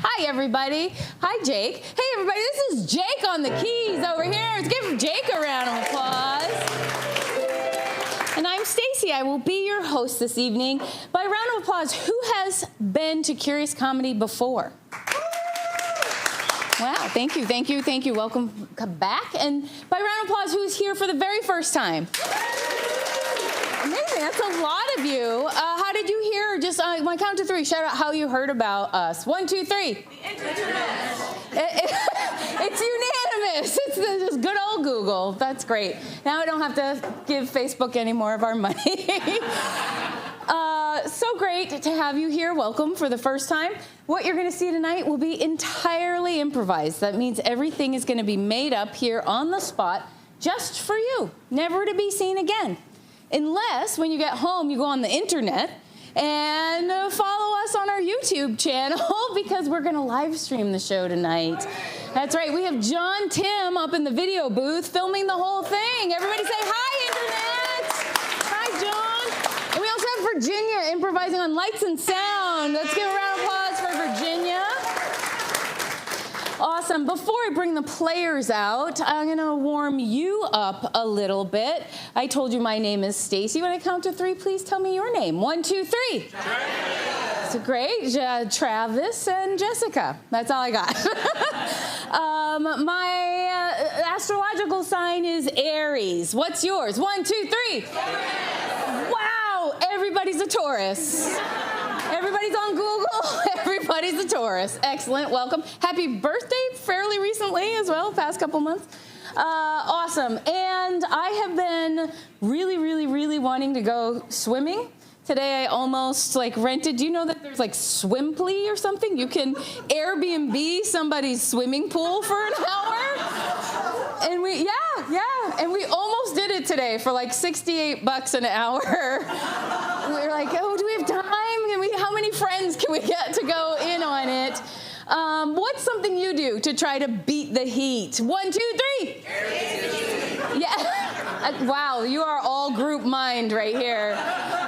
Hi, everybody. Hi, Jake. Hey, everybody, this is Jake on the keys over here. Let's give Jake a round of applause. And I'm Stacey. I will be your host this evening. By round of applause, who has been to Curious Comedy before? Wow, thank you, thank you, thank you. Welcome back. And by round of applause, who's here for the very first time? Amazing, that's a lot of you. How did you hear? Just on my count to three, shout out how you heard about us. 1, 2, 3. The internet. It's unanimous. It's just good old Google. That's great. Now I don't have to give Facebook any more of our money. So great to have you here. Welcome for the first time. What you're going to see tonight will be entirely improvised. That means everything is going to be made up here on the spot just for you, never to be seen again. Unless, when you get home, you go on the internet and follow us on our YouTube channel because we're going to live stream the show tonight. That's right. We have Jon Timm up in the video booth filming the whole thing. Everybody say hi, internet. Hi, Jon. And we also have Virginia improvising on lights and sound. Let's give a round of applause for Virginia. Awesome. Before I bring the players out, I'm going to warm you up a little bit. I told you my name is Stacey. When I count to three, please tell me your name. 1, 2, 3. Travis. So great. Travis and Jessica. That's all I got. My astrological sign is Aries. What's yours? 1, 2, 3. Taurus. Wow. Everybody's a Taurus. Everybody's on Google. Everybody's a Taurus. Excellent. Welcome. Happy birthday fairly recently as well, past couple months. Awesome. And I have been really wanting to go swimming. Today I almost rented. Do you know that there's Swimply or something? You can Airbnb somebody's swimming pool for an hour. And and we almost did it today for $68 an hour. We were like, oh, do we have time? How many friends can we get to go in on it? What's something you do to try to beat the heat? 1, 2, 3. Yeah. Wow, you are all group mind right here.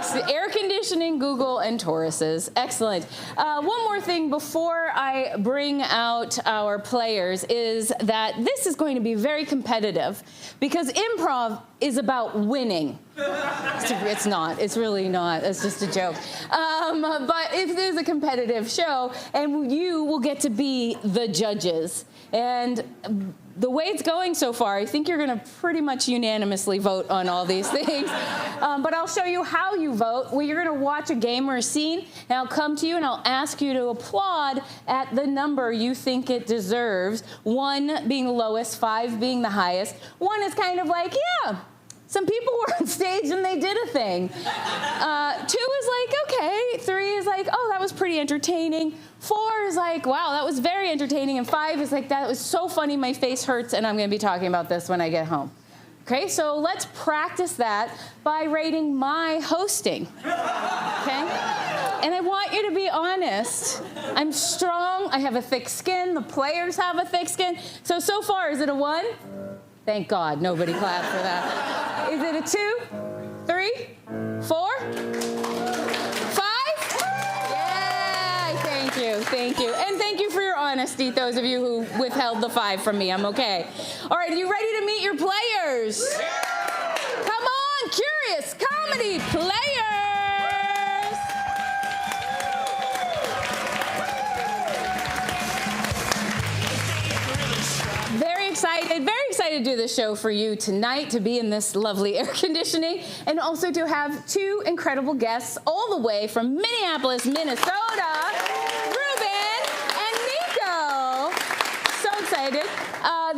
So air conditioning, Google, and Tauruses. Excellent. One more thing before I bring out our players is that this is going to be very competitive because improv is about winning. It's not. It's really not. It's just a joke. But it is a competitive show, and you will get to be the judges. And the way it's going so far, I think you're going to pretty much unanimously vote on all these things. But I'll show you how you vote. Well, you're going to watch a game or a scene, and I'll come to you and I'll ask you to applaud at the number you think it deserves. 1 being the lowest, 5 being the highest. 1 is kind of like, yeah, some people were on stage and they did a thing. 2 is like, okay. 3 is like, oh, that was pretty entertaining. 4 is like, wow, that was very entertaining. And 5 is like, that was so funny, my face hurts, and I'm going to be talking about this when I get home. Okay, so let's practice that by rating my hosting. Okay? And I want you to be honest. I'm strong. I have a thick skin. The players have a thick skin. So far, is it a 1? Thank God, nobody clapped for that. Is it a 2, 3, 4, 5? Yeah, thank you. And thank you for your honesty, those of you who withheld the 5 from me. I'm okay. All right, are you ready to meet your players? Come on, Curious Comedy players. Very excited to do this show for you tonight, to be in this lovely air conditioning, and also to have 2 incredible guests all the way from Minneapolis, Minnesota, Ruben and Nico. So excited.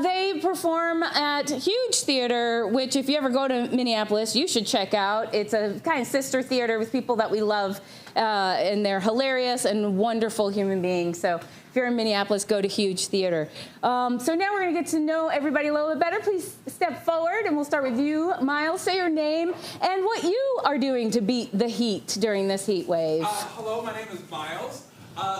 They perform at Huge Theater, which if you ever go to Minneapolis, you should check out. It's a kind of sister theater with people that we love, and they're hilarious and wonderful human beings. So if you're in Minneapolis, go to Huge Theater. So now we're going to get to know everybody a little bit better. Please step forward, and we'll start with you, Myles. Say your name and what you are doing to beat the heat during this heat wave. Hello, my name is Myles.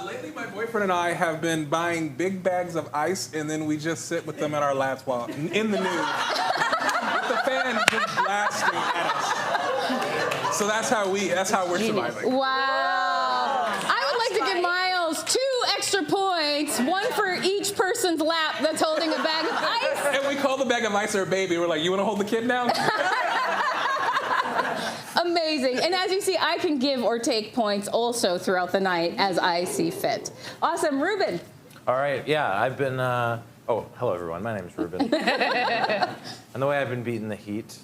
Lately, my boyfriend and I have been buying big bags of ice, and then we just sit with them at our laps while in the nude, with the fan just blasting at us. So that's how we're surviving. Wow. I would like to give Myles 2 extra extra points, one for each person's lap that's holding a bag of ice. And we call the bag of ice our baby. We're like, you want to hold the kid now? Amazing. And as you see, I can give or take points also throughout the night as I see fit. Awesome. Ruben. All right, yeah, I've been, oh, hello everyone, my name is Ruben. And the way I've been beating the heat,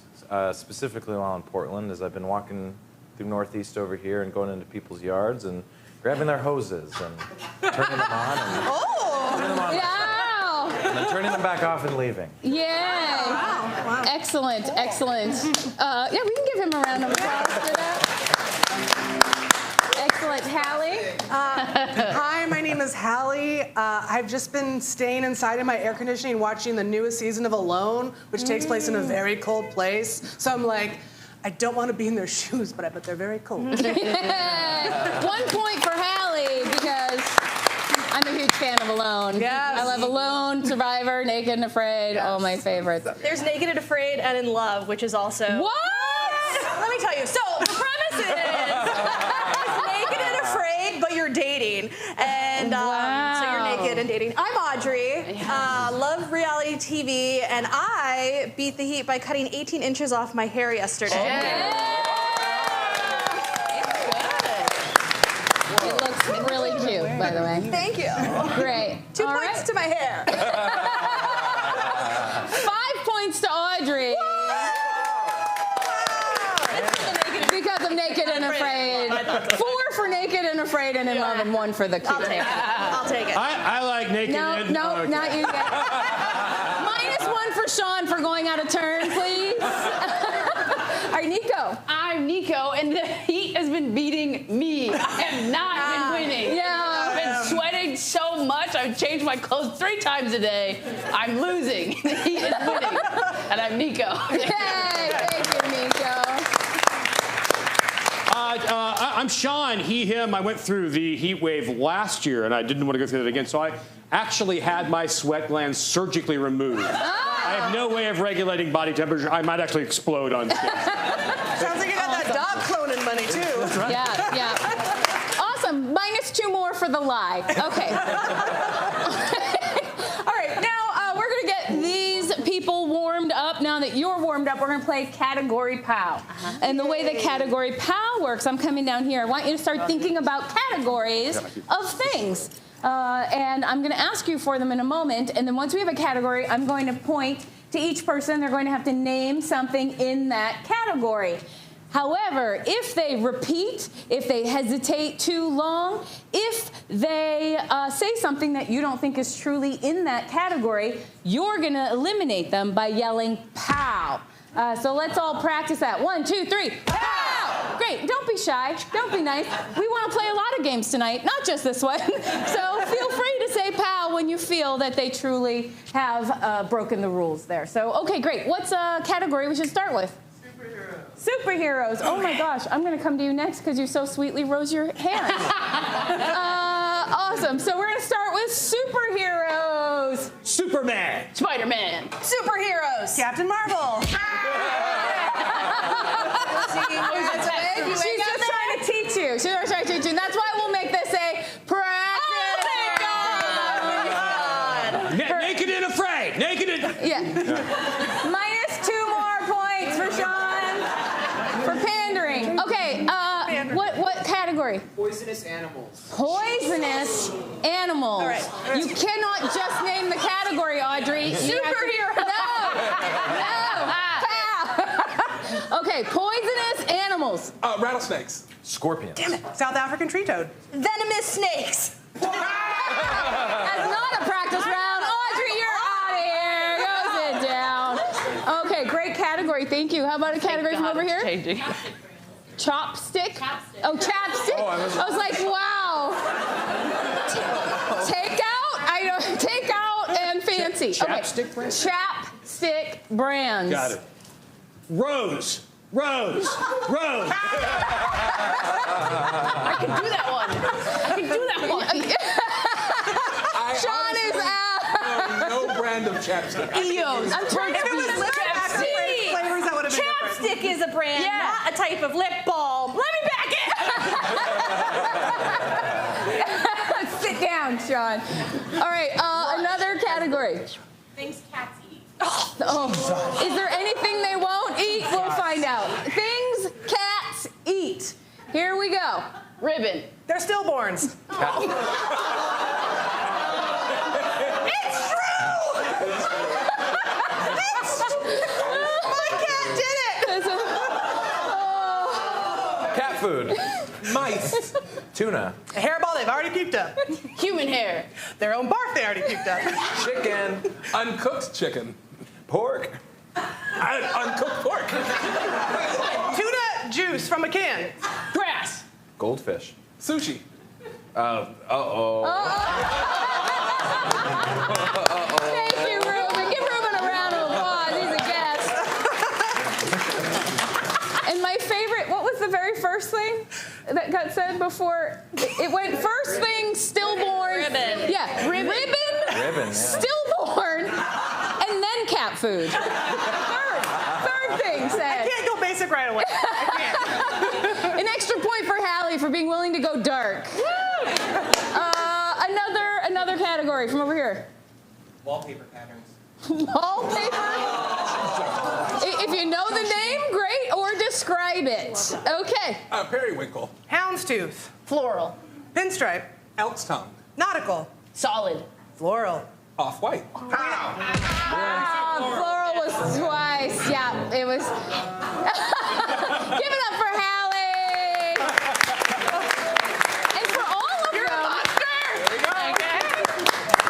specifically while in Portland, is I've been walking through Northeast over here and going into people's yards and grabbing their hoses and turning them on and turning them on Wow. and then turning them back off and leaving. Yay. Wow. Excellent, excellent. Yeah, we can give him a round of applause for that. Excellent. Hallie? Hi, my name is Hallie. I've just been staying inside in my air conditioning watching the newest season of Alone, which takes place in a very cold place. So I'm like, I don't want to be in their shoes, but I bet they're very cold. 1 point for Hallie because I'm a huge fan of Alone. Yes. I love Alone, Survivor, Naked and Afraid, Yes. all my favorites. There's Naked and Afraid and In Love, which is also... What? Let me tell you. So the premise is it's Naked and Afraid, but you're dating. And so you're naked and dating. I'm Audrey. Love reality TV, and I beat the heat by cutting 18 inches off my hair yesterday. It looks really cute, by the way. Thank you. Great. 2 All points right. to my hair. 5 points to Audrey. Because of Naked and Afraid. 4 for Naked and Afraid and In Love, and 1 for the cute. I'll take it. I'll take it. I like naked. No, okay. not you yet. -1 for Shawn for going out of turn, please. All right, Nico. I'm Nico, and the heat has been beating me. I have not been winning. Yeah. I've been sweating so much. I've changed my clothes 3 times a day. I'm losing. The heat is winning. And I'm Nico. Yay, thank you, Nico. I'm Shawn, he, him. I went through the heat wave last year, and I didn't want to go through that again, so I actually had my sweat glands surgically removed. I have no way of regulating body temperature. I might actually explode on stage. Sounds like you got that dog cloning money, too. That's right. Yeah, yeah. Awesome. -2 more for the lie. Okay. All right, now we're going to get these people warmed up. Now that you're warmed up, we're going to play Category Pow. And the way that Category Pow works, I'm coming down here. I want you to start thinking about categories of things. And I'm going to ask you for them in a moment. And then once we have a category, I'm going to point to each person. They're going to have to name something in that category. However, if they repeat, if they hesitate too long, if they say something that you don't think is truly in that category, you're going to eliminate them by yelling pow. So let's all practice that. 1, 2, 3, pow! Great. Don't be shy. Don't be nice. We want to play a lot of games tonight, not just this one. So feel free to say pow when you feel that they truly have broken the rules there. So, okay, great. What's a category we should start with? Superheroes. Oh my gosh, I'm going to come to you next because you so sweetly rose your hand. Awesome. So we're going to start with superheroes. Superman. Spider-Man. Superheroes. Captain Marvel. She's just trying to teach you. She's just trying to teach you. And that's why we'll make this a practice. Naked and Afraid. Naked and... Yeah. -2 more points for Shawn for pandering. Okay, what category? Poisonous animals. Poisonous animals. All right. You cannot just name the category, Audrey. Superhero. No. Okay, poisonous animals. Rattlesnakes. Scorpions. Damn it. South African tree toad. Venomous snakes. That's not a practice round. Audrey, you're out of here. Go sit down. Okay, great category. Thank you. How about a category from over here? Changing. Chopstick? Oh, chapstick. I was like, wow. Takeout? I know. Takeout and fancy. Chapstick brands? Chapstick brands. Got it. Rose. Rose. Rose. I can do that one. I can do that one. Shawn is out. No brand of chapstick. Eos. I'm trying to be Flavors that would have been different. Chapstick is a brand, not a type of lip balm. Let me back it. Sit down, Shawn. fun. All right, another category. Things cats eat. Oh, is there anything they won't eat? We'll find out. Things cats eat. Here we go. Ribbon. They're stillborns. It's true! My cat did it! Cat food. Mice. Tuna. A hairball they've already puked up. Human hair. Their own bark they already puked up. Chicken. Uncooked chicken. Pork. Uncooked pork. Tuna juice from a can. Grass. Goldfish. Sushi. Thank you, Ruben. Give Ruben a round of applause. He's a guest. And my favorite, what was the very first thing that got said before? It went first thing, stillborn. Ribbon. Yeah, ribbon. Ribbon, yeah. Stillborn, and then cat food. Third thing said. I can't go basic right away. I can't. An extra point for Hallie for being willing to go dark. Another category from over here. Wallpaper patterns. Wallpaper. If you know the name, great, or describe it. Okay. Periwinkle. Houndstooth. Floral. Pinstripe. Elk's tongue. Nautical. Solid. Floral. Off-white. Floral was twice. Yeah, it was. Give it up for Hallie. And for all of them.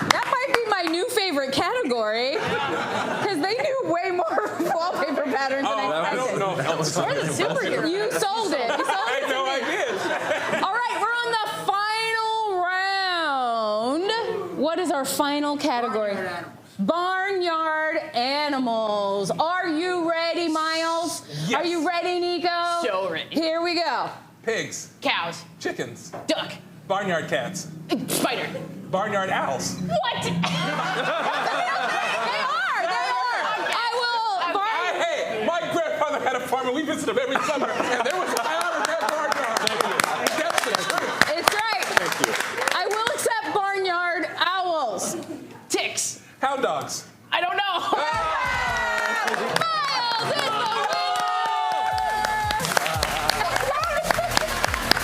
That might be my new favorite category because they knew way more wallpaper patterns than I I don't know if Elk's tongue We're the is superhero. You sold it. You sold it I to know me. I did. All right, we're on the final round. What is our final category? Barnyard animals. Are you ready, Myles? Yes. Are you ready, Nico? So ready. Here we go. Pigs. Cows. Chickens. Duck. Barnyard cats. Spider. Barnyard owls. What? They are. Hey, my grandfather had a farm and we visited him every summer, and there was an owl in that barnyard. That's the truth. It's right. Thank you. I will accept barnyard owls. Ticks. Hound dogs. I don't know. Myles is the winner!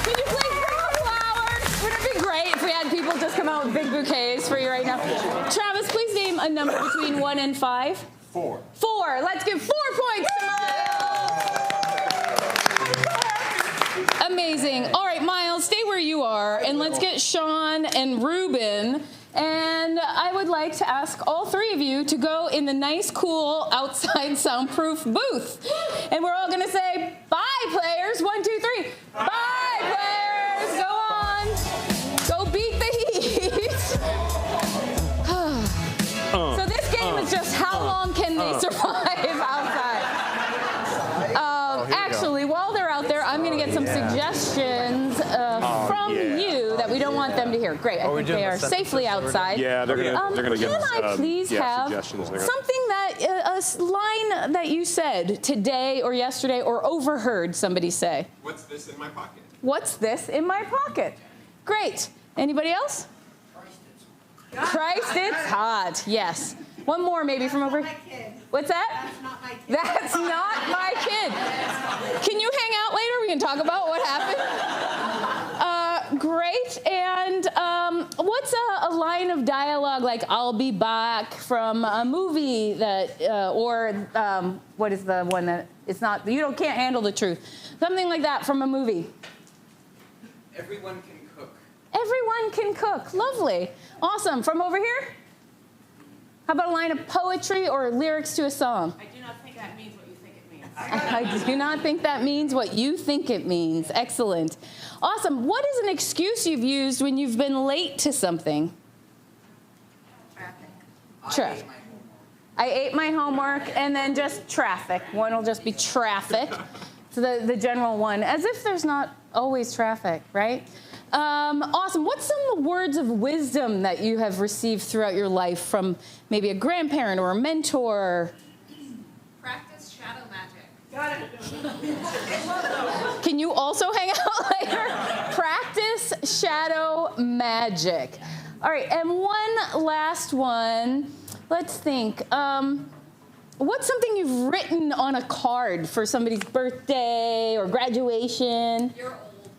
Can you please bring the flowers? Wouldn't it be great if we had people just come out with big bouquets for you right now? Travis, please name a number between 1 and 5. 4. 4. Let's give 4 points to Myles. Amazing. All right, Myles, stay where you are, and let's get Shawn and Ruben. And I would like to ask all 3 of you to go in the nice, cool, outside soundproof booth. And we're all going to say, bye, players. 1, 2, 3. Bye, players. Go on. Go beat the heat. So this game is just how long can they survive outside? Actually, while they're out there, I'm going to get some suggestions from you that we don't want them to hear. Great, I think they are safely outside. Yeah, they're gonna give us. Can I please have suggestions. something that a line that you said today or yesterday or overheard somebody say? What's this in my pocket? What's this in my pocket? Great. Anybody else? Christ, it's hot. Yes. One more maybe from over. What's that? That's not my kid. That's not my kid. Can you hang out later? We can talk about what happened. Great. And what's a line of dialogue like "I'll be back" from a movie that, or what is the one that it's not? You can't handle the truth. Something like that from a movie. Everyone can cook. Everyone can cook. Lovely. Awesome. From over here? How about a line of poetry or lyrics to a song? I do not think that means what you think it means. I do not think that means what you think it means. Excellent. Awesome. What is an excuse you've used when you've been late to something? Traffic. I ate my homework and then just traffic. One will just be traffic. So the general one, as if there's not always traffic, right? Awesome. What's some words of wisdom that you have received throughout your life from maybe a grandparent or a mentor? Practice shadow magic. Got it. Can you also hang out later? Practice shadow magic. All right, and one last one. Let's think. What's something you've written on a card for somebody's birthday or graduation? You're old.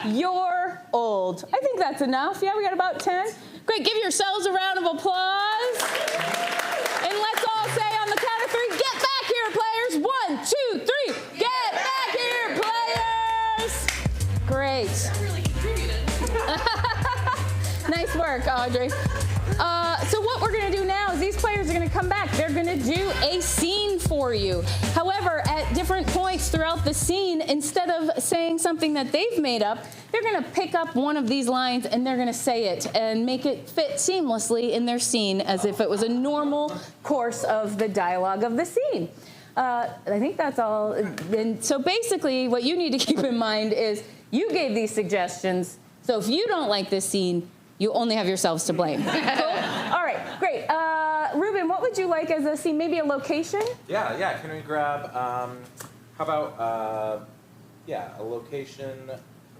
You're old. I think that's enough. Yeah, we got about 10. Great, give yourselves a round of applause. And let's all say on the count of 3, get back here, players. 1, 2, 3, get back here, players. Great. That really contributed. Nice work, Audrey. So what we're going to do now is these players are going to come back. They're going to do a scene for you. However, at different points throughout the scene, instead of saying something that they've made up, they're going to pick up one of these lines and they're going to say it and make it fit seamlessly in their scene as if it was a normal course of the dialogue of the scene. I think that's all. And so basically what you need to keep in mind is you gave these suggestions. So if you don't like this scene, you only have yourselves to blame. Cool? All right, great. Ruben, what would you like as a scene? Maybe a location? Yeah. Can we grab, how about, a location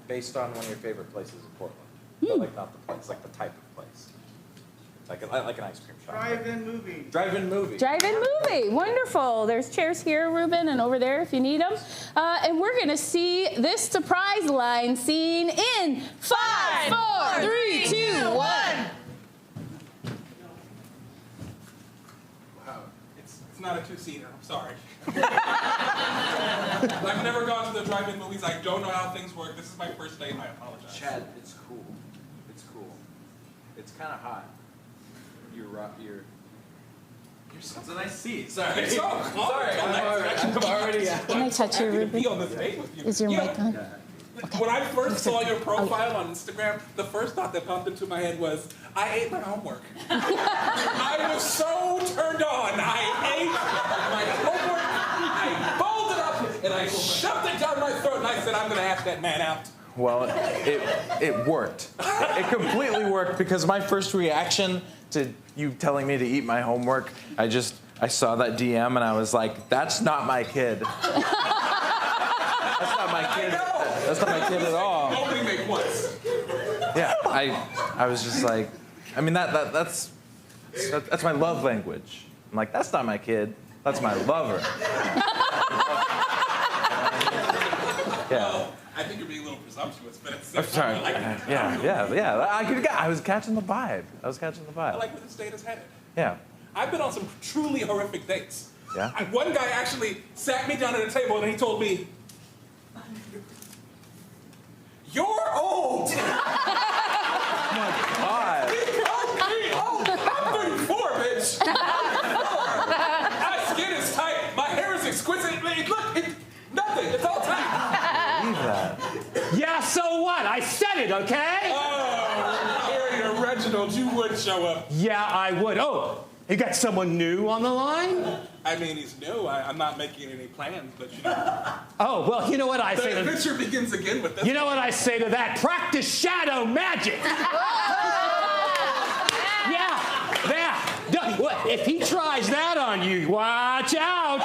based on one of your favorite places in Portland? But like not the place, like the type of place. Like an ice cream shop. Drive-in movie. Drive-in movie. Drive-in movie. Wonderful. There's chairs here, Ruben, and over there if you need them. And we're going to see this surprise line scene in 5, 4, 3, 2, 1. Wow. It's not a two-seater. I'm sorry. I've never gone to the drive-in movies. I don't know how things work. This is my first date. I apologize. Chad, it's cool. It's cool. It's kind of hot. You're so, it's a nice seat. Sorry. It's so close. Sorry, I'm already. Can I touch you, Ruben? Be on this date with you. Is your mic on? When I first saw your profile on Instagram, the first thought that popped into my head was, I ate my homework. I was so turned on. I ate my homework. I folded up and I shoved it down my throat and I said, I'm going to ask that man out. Well, it worked. It completely worked because my first reaction to you telling me to eat my homework, I saw that DM and I was like, that's not my kid. That's not my kid. That's not my kid at all. Nobody make once. Yeah, I was just like, I mean that's my love language. I'm like, that's not my kid. That's my lover. Yeah. I think you're being a little presumptuous, but it's I'm sorry. I like it. Yeah. I was catching the vibe. I like where this date is headed. Yeah. I've been on some truly horrific dates. Yeah? One guy actually sat me down at a table and he told me, "You're old." God. He called me old. I'm 34, bitch. My skin is tight. My hair is exquisite. Look, nothing. It's all tight. Believe that. Yeah, so what? I said it, okay? Oh, Harry or Reginald, you would show up. Yeah, I would. Oh, you got someone new on the line? I mean, he's new. I'm not making any plans, but you know. Oh, well, you know what I say The to adventure begins again with this. You know what I say to that? Practice shadow magic. Yeah. If he tries that on you, watch out.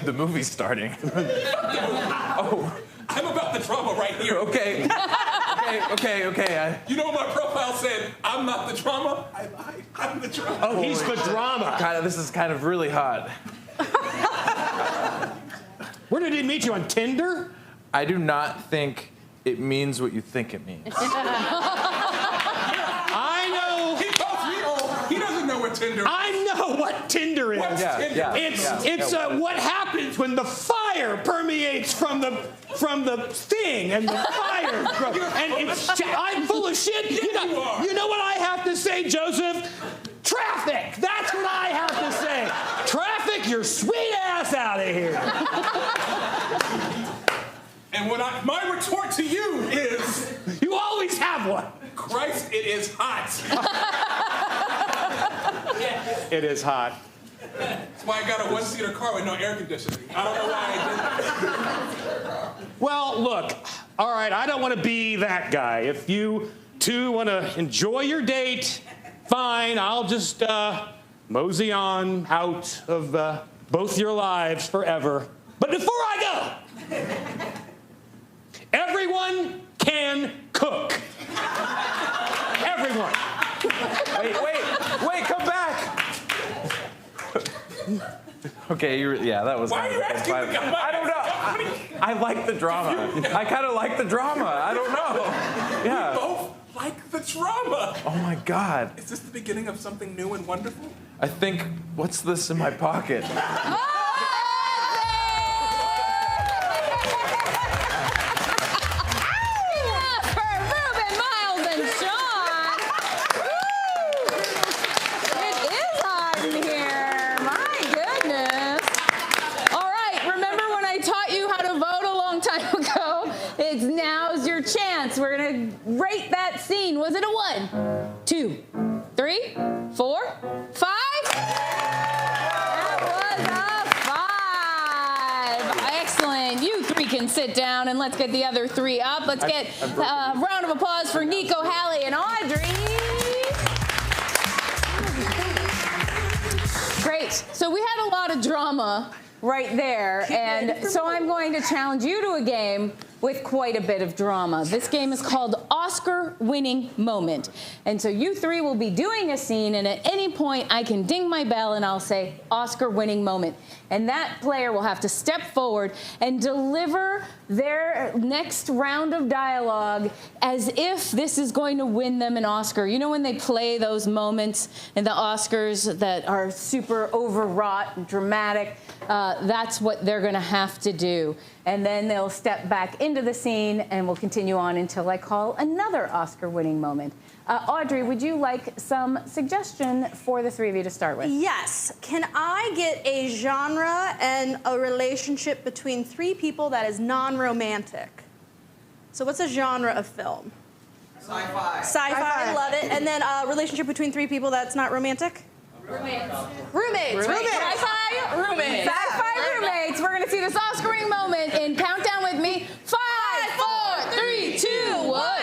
The movie's starting. Oh. I'm about the drama right here. Okay. You know what my profile said? I'm not the drama. I'm the drama. Oh, he's the drama. This is kind of really hot. Where did he meet you, on Tinder? I do not think it means what you think it means. I know. He calls me old. He doesn't know what Tinder is. I know what Tinder is. What's Tinder? It's what happens when the fire permeates from the thing and the fire. I'm full of shit. You know what I have to say, Joseph? Traffic. That's what I have to say. Traffic your sweet ass out of here. And my retort to you is, you always have one. Christ, it is hot. It is hot. That's why I got a one-seater car with no air conditioning. I don't know why I did that. Well, look, all right, I don't want to be that guy. If you two want to enjoy your date, fine, I'll just mosey on out of both your lives forever. But before I go, everyone can cook. Everyone. Wait, come back. Okay, that was. Why are you asking me to come back? I don't know. I like the drama. I kind of like the drama. I don't know. Yeah. We both like the drama. Oh my God. Is this the beginning of something new and wonderful? I think. What's this in my pocket? We're gonna rate that scene. Was it a 1, 2, 3, 4, 5? That was a 5. Excellent. You 3 can sit down and let's get the other 3 up. Let's get a round of applause for Nico, Hallie, and Audrey. Great. So we had a lot of drama right there, and so I'm going to challenge you to a game with quite a bit of drama. This game is called Oscar-Winning Moment. And so you 3 will be doing a scene, and at any point I can ding my bell and I'll say Oscar-Winning Moment. And that player will have to step forward and deliver their next round of dialogue as if this is going to win them an Oscar. You know when they play those moments in the Oscars that are super overwrought and dramatic? That's what they're gonna have to do. And then they'll step back into the scene and we'll continue on until I call another Oscar-winning moment. Audrey, would you like some suggestion for the 3 of you to start with? Yes. Can I get a genre and a relationship between 3 people that is non-romantic? So what's a genre of film? Sci-fi. Sci-fi, love it. And then a relationship between 3 people that's not romantic? Roommates. Sci-fi roommates. Sci-fi roommates. We're going to see this Oscar-winning moment in Countdown with me. 5, 4, 3, 2, 1.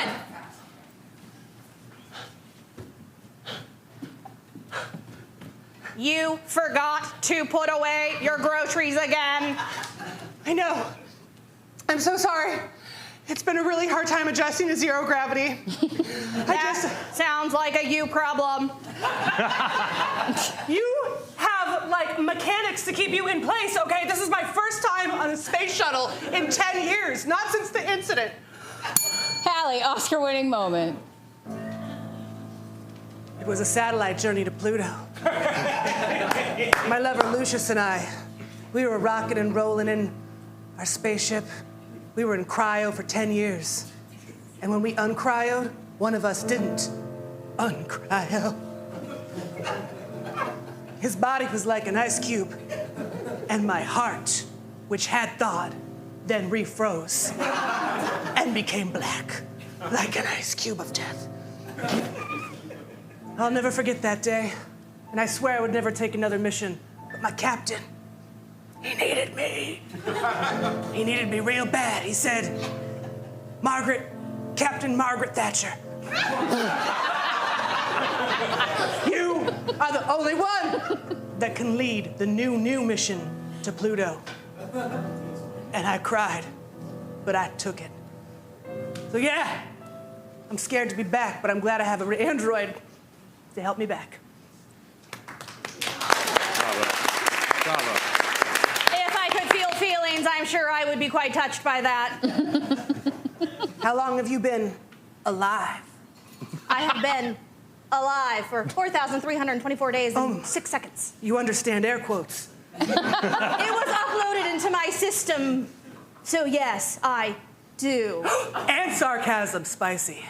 You forgot to put away your groceries again. I know. I'm so sorry. It's been a really hard time adjusting to zero gravity. Sounds like a you problem. You have, like, mechanics to keep you in place, okay? This is my first time on a space shuttle in 10 years, not since the incident. Hallie, Oscar-winning moment. It was a satellite journey to Pluto. My lover Lucius and I, we were rocking and rolling in our spaceship. We were in cryo for 10 years. And when we uncryoed, one of us didn't uncryo. His body was like an ice cube. And my heart, which had thawed, then refroze and became black, like an ice cube of death. I'll never forget that day. And I swear I would never take another mission. But my captain, he needed me. He needed me real bad. He said, Captain Margaret Thatcher. You are the only one that can lead the new mission to Pluto. And I cried, but I took it. So yeah, I'm scared to be back, but I'm glad I have an android to help me back. Bravo. If I could feel feelings, I'm sure I would be quite touched by that. How long have you been alive? I have been alive for 4,324 days and 6 seconds. You understand air quotes. It was uploaded into my system, so yes, I do. And sarcasm, spicy.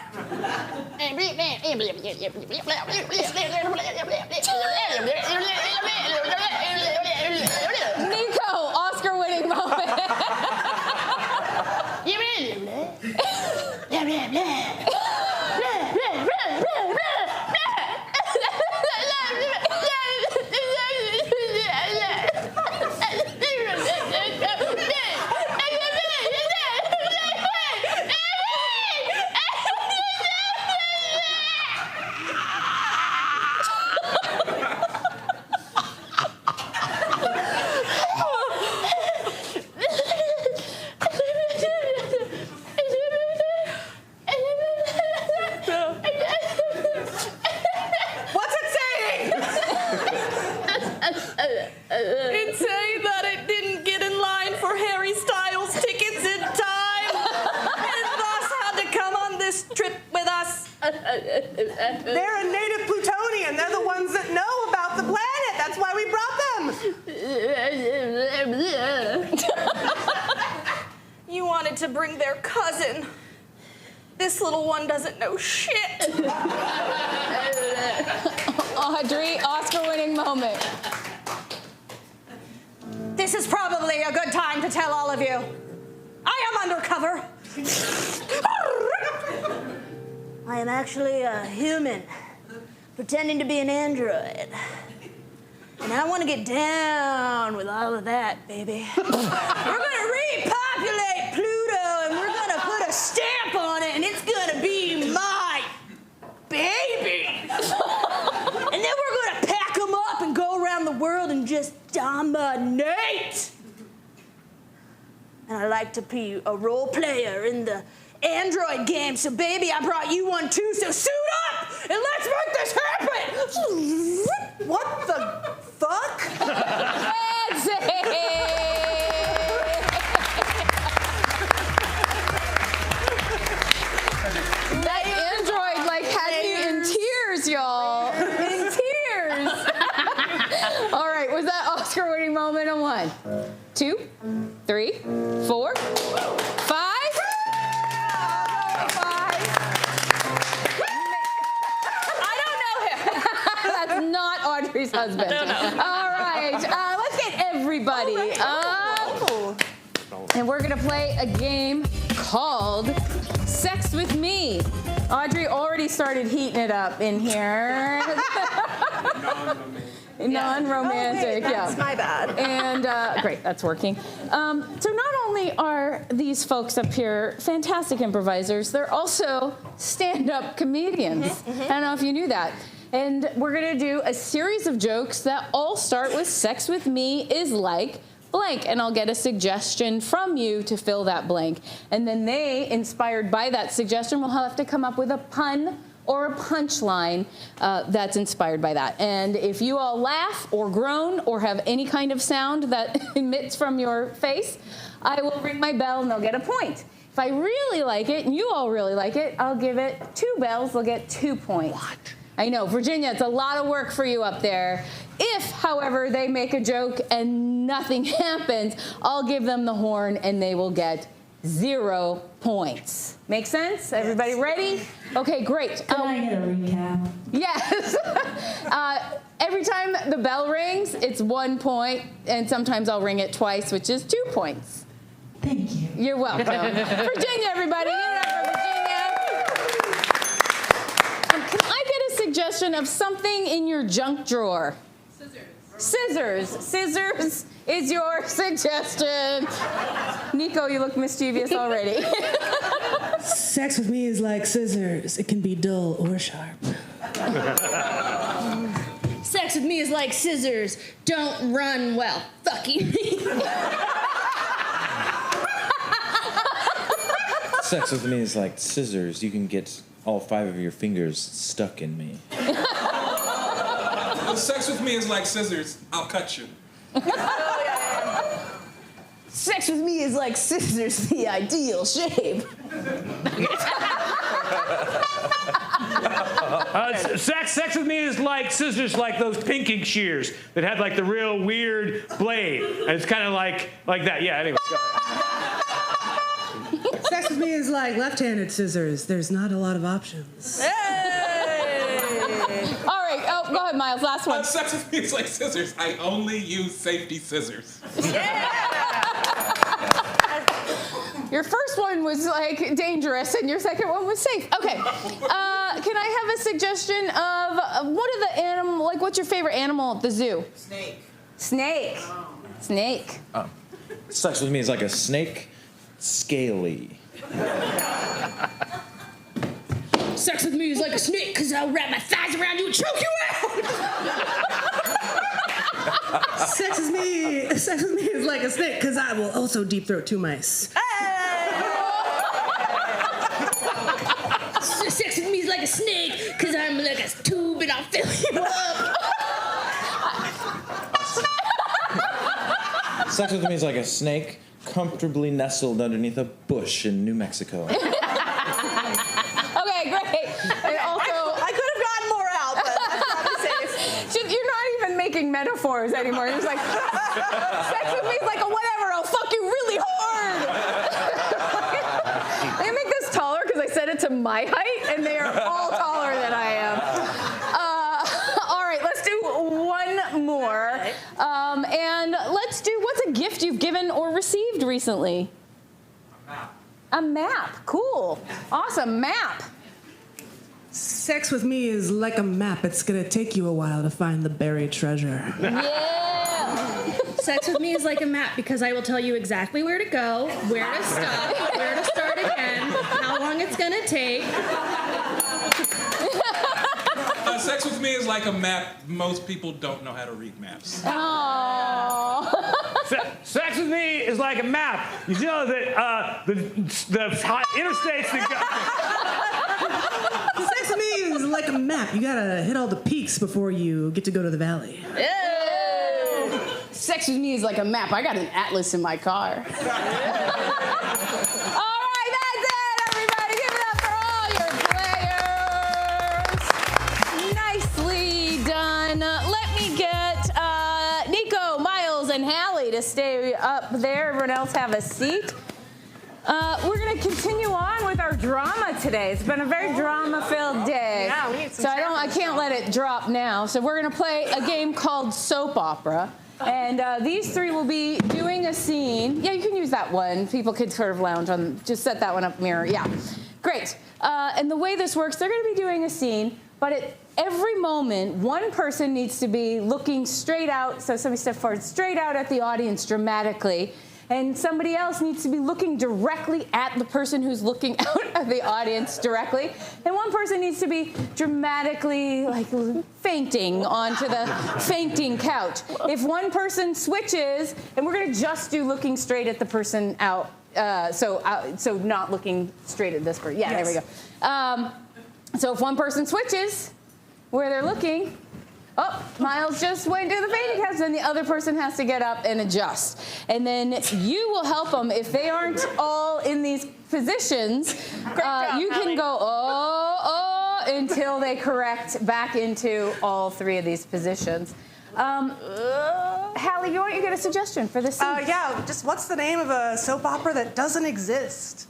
Nico, Oscar-winning moment. and say that it didn't get in line for Harry Styles tickets in time, and thus had to come on this trip with us. They're a native Plutonian. They're the ones that know about the planet. That's why we brought them. You wanted to bring their cousin. This little one doesn't know shit. Audrey, Oscar-winning moment. This is probably a good time to tell all of you. I am undercover. I am actually a human, pretending to be an android. And I want to get down with all of that, baby. We're gonna repopulate Pluto, and we're gonna put a stamp on it, and it's gonna be my baby. And then we're gonna pack them up and go around the world and just dominate. And I like to be a role player in the android game, so baby, I brought you one too, so suit up and let's make this happen! What the fuck? That's it. That android like had me in tears, y'all. In tears. All right, was that Oscar-winning moment on 1, 2, 3, 4, 5? That's not Audrey's husband. No. All right, let's get everybody up. And we're gonna play a game called Sex with Me. Audrey already started heating it up in here. Non-romantic, okay, yeah. that's my bad. And great, that's working. So not only are these folks up here fantastic improvisers, they're also stand-up comedians. I don't know if you knew that. And we're gonna do a series of jokes that all start with "Sex with me is like blank," and I'll get a suggestion from you to fill that blank. And then they, inspired by that suggestion, will have to come up with a pun or a punchline that's inspired by that. And if you all laugh or groan or have any kind of sound that emits from your face, I will ring my bell and they'll get a point. If I really like it and you all really like it, I'll give it 2 bells, they'll get 2 points. What? I know, Virginia, it's a lot of work for you up there. If, however, they make a joke and nothing happens, I'll give them the horn and they will get 0 points. Make sense? Everybody ready? Okay, great. Can I get a recap? Yes. Every time the bell rings, it's 1 point, and sometimes I'll ring it twice, which is 2 points. Thank you. You're welcome. Virginia, everybody. Give it up for Virginia. Can I get a suggestion of something in your junk drawer? Scissors. Scissors is your suggestion. Nico, you look mischievous already. Sex with me is like scissors. It can be dull or sharp. Sex with me is like scissors. Don't run well. Fucking me. Sex with me is like scissors. You can get all 5 of your fingers stuck in me. Sex with me is like scissors. I'll cut you. Sex with me is like scissors, the ideal shape. Sex with me is like scissors, like those pinking shears that had like the real weird blade, and it's kind of like that. Yeah. Anyway. Go ahead. Sex with me is like left-handed scissors. There's not a lot of options. All right. Oh, go ahead, Myles. Last one. Sex with me is like scissors. I only use safety scissors. Your first one was like dangerous, and your second one was safe. Okay. Can I have a suggestion of what are the animal? Like, what's your favorite animal at the zoo? Snake. Snake. Snake. Sex with me is like a snake, scaly. Sex with me is like a snake, because I'll wrap my thighs around you and choke you out. Sex with me is like a snake, because I will also deep throat 2 mice. Sex with me is like a snake, because I'm like a tube and I'll fill you up. Sex with me is like a snake comfortably nestled underneath a bush in New Mexico. Okay, great. And also, I could have gotten more out, but that's probably safe. you're not even making metaphors anymore. You're just like, sex with me is like a whatever. I'll fuck you really hard. They make this taller because I set it to my height, and they are all taller than I am. All right, let's do one more. And let's do, what's a gift you've given or received recently? A map. A map. Cool. Awesome. Map. Sex with me is like a map. It's gonna take you a while to find the buried treasure. Yeah. Sex with me is like a map because I will tell you exactly where to go, where to stop, where to start again, how long it's gonna take. Sex with me is like a map. Most people don't know how to read maps. Oh. Sex with me is like a map. You know that the interstates that go. Sex with me is like a map. You gotta hit all the peaks before you get to go to the valley. Ew. Sex with me is like a map. I got an atlas in my car. All right, that's it, everybody. Give it up for all your players. Nicely done. Let me get Nico, Myles, and Hallie to stay up there. Everyone else have a seat. We're going to continue on with our drama today. It's been a very drama-filled day. Yeah, we need some I can't let it drop now. So we're going to play a game called Soap Opera. And these three will be doing a scene. Yeah, you can use that one. People could sort of lounge on, just set that one up mirror. Yeah, great. And the way this works, they're going to be doing a scene, but at every moment, one person needs to be looking straight out. So somebody step forward, straight out at the audience dramatically. And somebody else needs to be looking directly at the person who's looking out at the audience directly. And one person needs to be dramatically, like, fainting onto the fainting couch. If one person switches, and we're going to just do looking straight at the person out, so not looking straight at this person. Yeah, yes. There we go. So if one person switches where they're looking, oh, Myles just went to the fainting couch, then the other person has to get up and adjust. And then you will help them. If they aren't all in these positions, you can go, until they correct back into all three of these positions. Hallie, why don't you get a suggestion for this scene? Yeah, just what's the name of a soap opera that doesn't exist?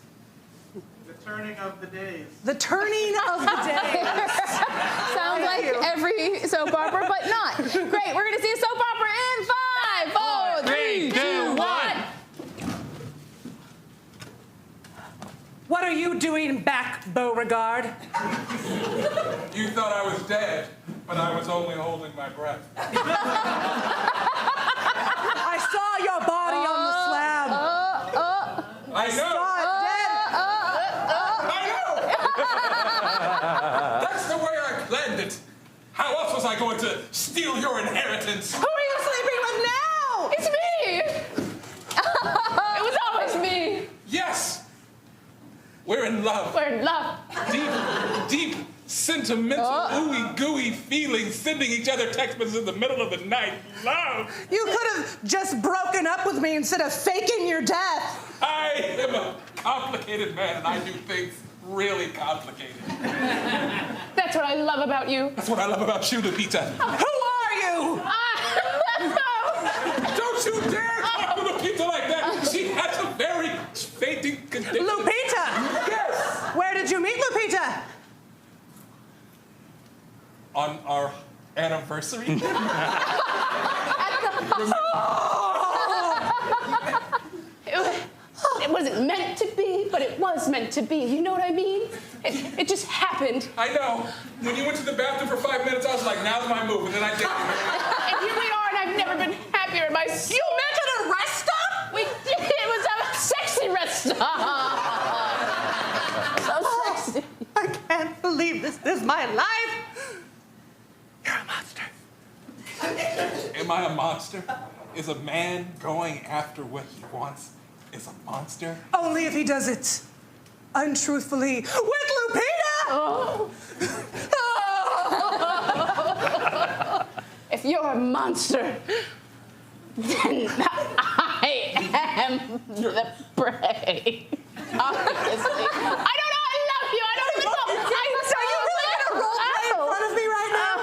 The Turning of the Days. The Turning of the Days. Sounds like every soap opera, but not. Great, we're gonna see a soap opera in 5, 4, 3, 2, 1. What are you doing back, Beauregard? You thought I was dead, but I was only holding my breath. I saw your body on the slab. I know. That's the way I planned it. How else was I going to steal your inheritance? Who are you sleeping with now? It's me. It was always me. Yes. We're in love. We're in love. Deep, sentimental, ooey gooey feelings, sending each other text messages in the middle of the night. Love. You could have just broken up with me instead of faking your death. I am a complicated man, and I do things really complicated. That's what I love about you. That's what I love about you, Lupita. Who are you? Don't you dare talk to Lupita like that. She has a very fainting condition. Lupita! Yes. Where did you meet Lupita? On our anniversary. It wasn't meant to be, but it was meant to be. You know what I mean? It just happened. I know. When you went to the bathroom for 5 minutes, I was like, now's my move, and then I did. And here we are, and I've never been happier in my soul. You met at a rest stop? We did. It was a sexy rest stop. So sexy. I can't believe this is my life. You're a monster. Am I a monster? Is a man going after what he wants is a monster? Only if he does it untruthfully with Lupita! Oh. If you're a monster, then I am the prey. Obviously. I don't know. I love you. I don't even know. So you really gonna role play in front of me right now?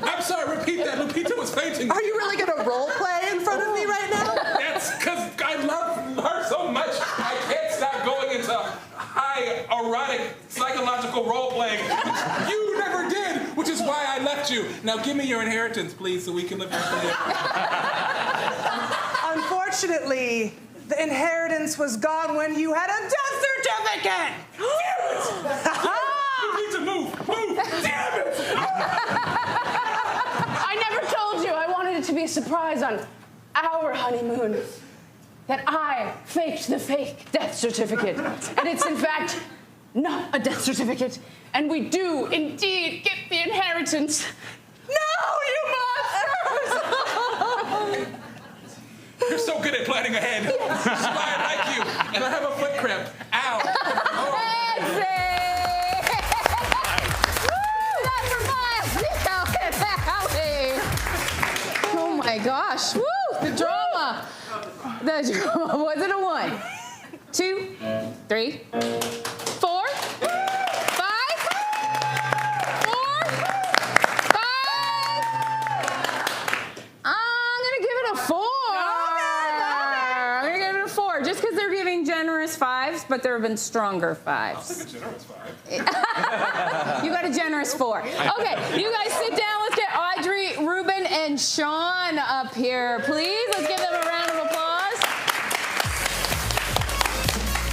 I'm sorry, repeat that. Lupita was fainting. Are you really gonna role play in front of me right now? That's because I love her so much. I can't stop going into high erotic psychological role playing. You never did, which is why I left you. Now give me your inheritance, please, so we can live happily ever after. Unfortunately, the inheritance was gone when you had a death certificate. You need to move. Damn it! I never told you I wanted it to be a surprise on our honeymoon. That I faked the fake death certificate. And it's in fact not a death certificate. And we do indeed get the inheritance. No, you monsters! You're so good at planning ahead. That's why I like you. And I have a foot cramp. Ow. Oh. Oh my gosh. Woo! The drama. The drama. Was it a 1, 2, 3, 4, 5, 4, 5? I'm gonna give it a 4. I'm gonna give it a 4, just because they're giving generous 5s, but there have been stronger 5s. I'll take a generous 5. You got a generous 4. Okay, you guys sit down. Let's get Audrey, Ruben, and Shawn up here, please. Let's give them a round of applause.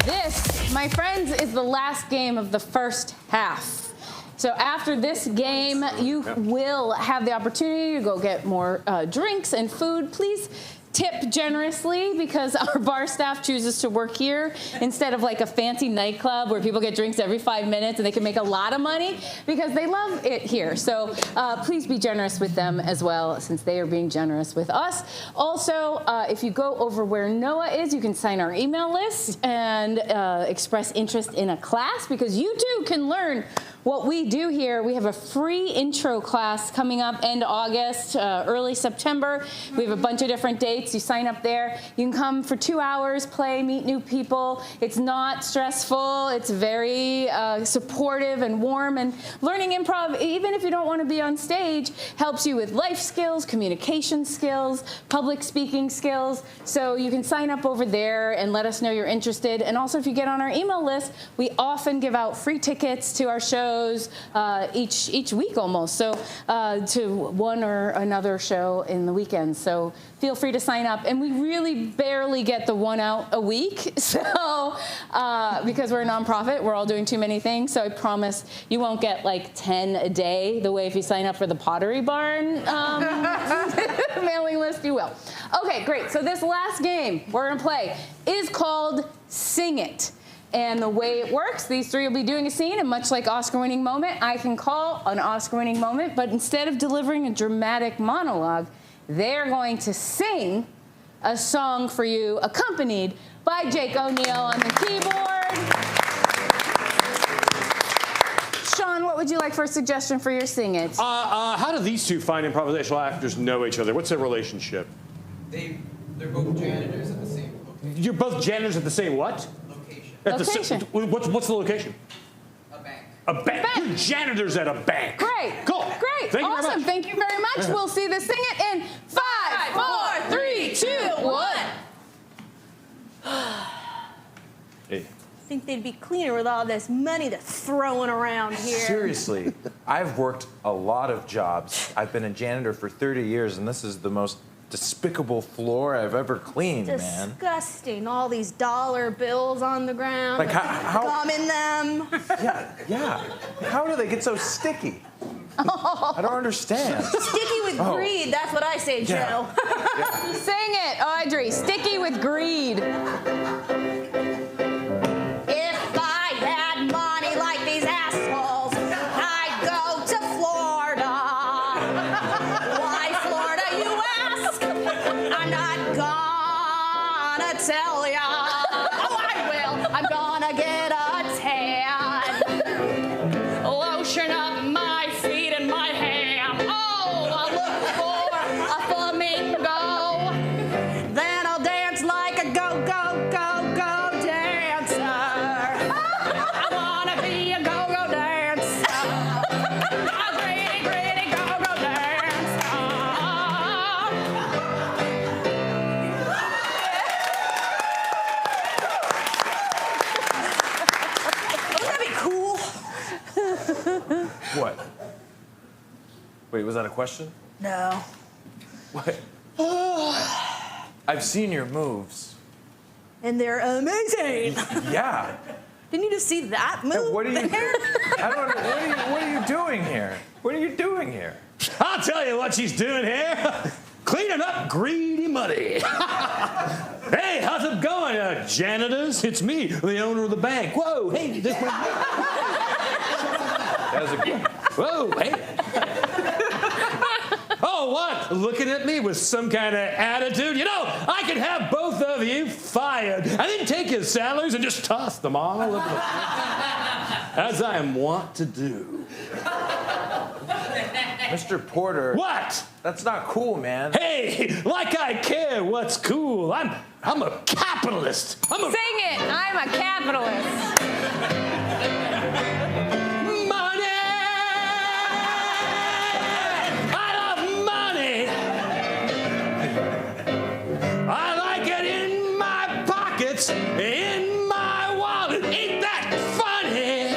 This, my friends, is the last game of the first half. So after this game, you will have the opportunity to go get more drinks and food. Please tip generously, because our bar staff chooses to work here instead of like a fancy nightclub where people get drinks every 5 minutes and they can make a lot of money, because they love it here. So please be generous with them as well, since they are being generous with us. Also, if you go over where Noah is, you can sign our email list and express interest in a class, because you too can learn what we do here. We have a free intro class coming up end August, early September. We have a bunch of different dates. You sign up there. You can come for 2 hours, play, meet new people. It's not stressful. It's very supportive and warm. And learning improv, even if you don't want to be on stage, helps you with life skills, communication skills, public speaking skills. So you can sign up over there and let us know you're interested. And also, if you get on our email list, we often give out free tickets to our shows each week almost. So to one or another show in the weekend. So feel free to sign up. And we really barely get the one out a week. So because we're a nonprofit, we're all doing too many things. So I promise you won't get like 10 a day the way if you sign up for the Pottery Barn mailing list, you will. Okay, great. So this last game we're going to play is called Sing It. And the way it works, these three will be doing a scene, and much like Oscar-winning moment, I can call an Oscar-winning moment, but instead of delivering a dramatic monologue, they're going to sing a song for you, accompanied by Jake O'Neill on the keyboard. Shawn, what would you like for a suggestion for your Sing It? How do these two fine improvisational actors know each other? What's their relationship? They're both janitors at the same location. You're both janitors at the same what? Location. What's the location? A bank. A bank. You're janitors at a bank. Great. Cool. Great. Thank you awesome. very much. Thank you very much. We'll see the Sing It in 5, 4, 3, 2, 1. Hey. I think they'd be cleaner with all this money they're throwing around here. Seriously, I've worked a lot of jobs. I've been a janitor for 30 years, and this is the most despicable floor I've ever cleaned, man. Disgusting. All these dollar bills on the ground. Like, with how- gum in them. Yeah. How do they get so sticky? I don't understand. Sticky with greed. That's what I say, Yeah. Joe. Sing it, Audrey. Sticky with greed. If I had money like these assholes, I'd go to Florida. Why Florida, you ask? I'm not gonna tell ya. Oh, I will. I'm gonna get a tan. Lotion up my feet and my ham. Oh, I'll look for a flamingo. Then I'll dance like a goat question? No. What? I've seen your moves. And they're amazing. Yeah. Didn't you just see that move? Hey, what are you? there? I don't know. What are you doing here? What are you doing here? I'll tell you what she's doing here. Cleaning up greedy money. Hey, how's it going, janitors? It's me, the owner of the bank. Whoa, hey, this one. Whoa, hey. Oh, what? Looking at me with some kind of attitude? You know, I could have both of you fired and then take your salaries and just toss them all over the place. As I am wont to do. Mr. Porter. What? That's not cool, man. Hey, like I care what's cool. I'm a capitalist. Sing it. I'm a capitalist. Money! I love money. I like it in my pockets, in my wallet. Ain't that funny?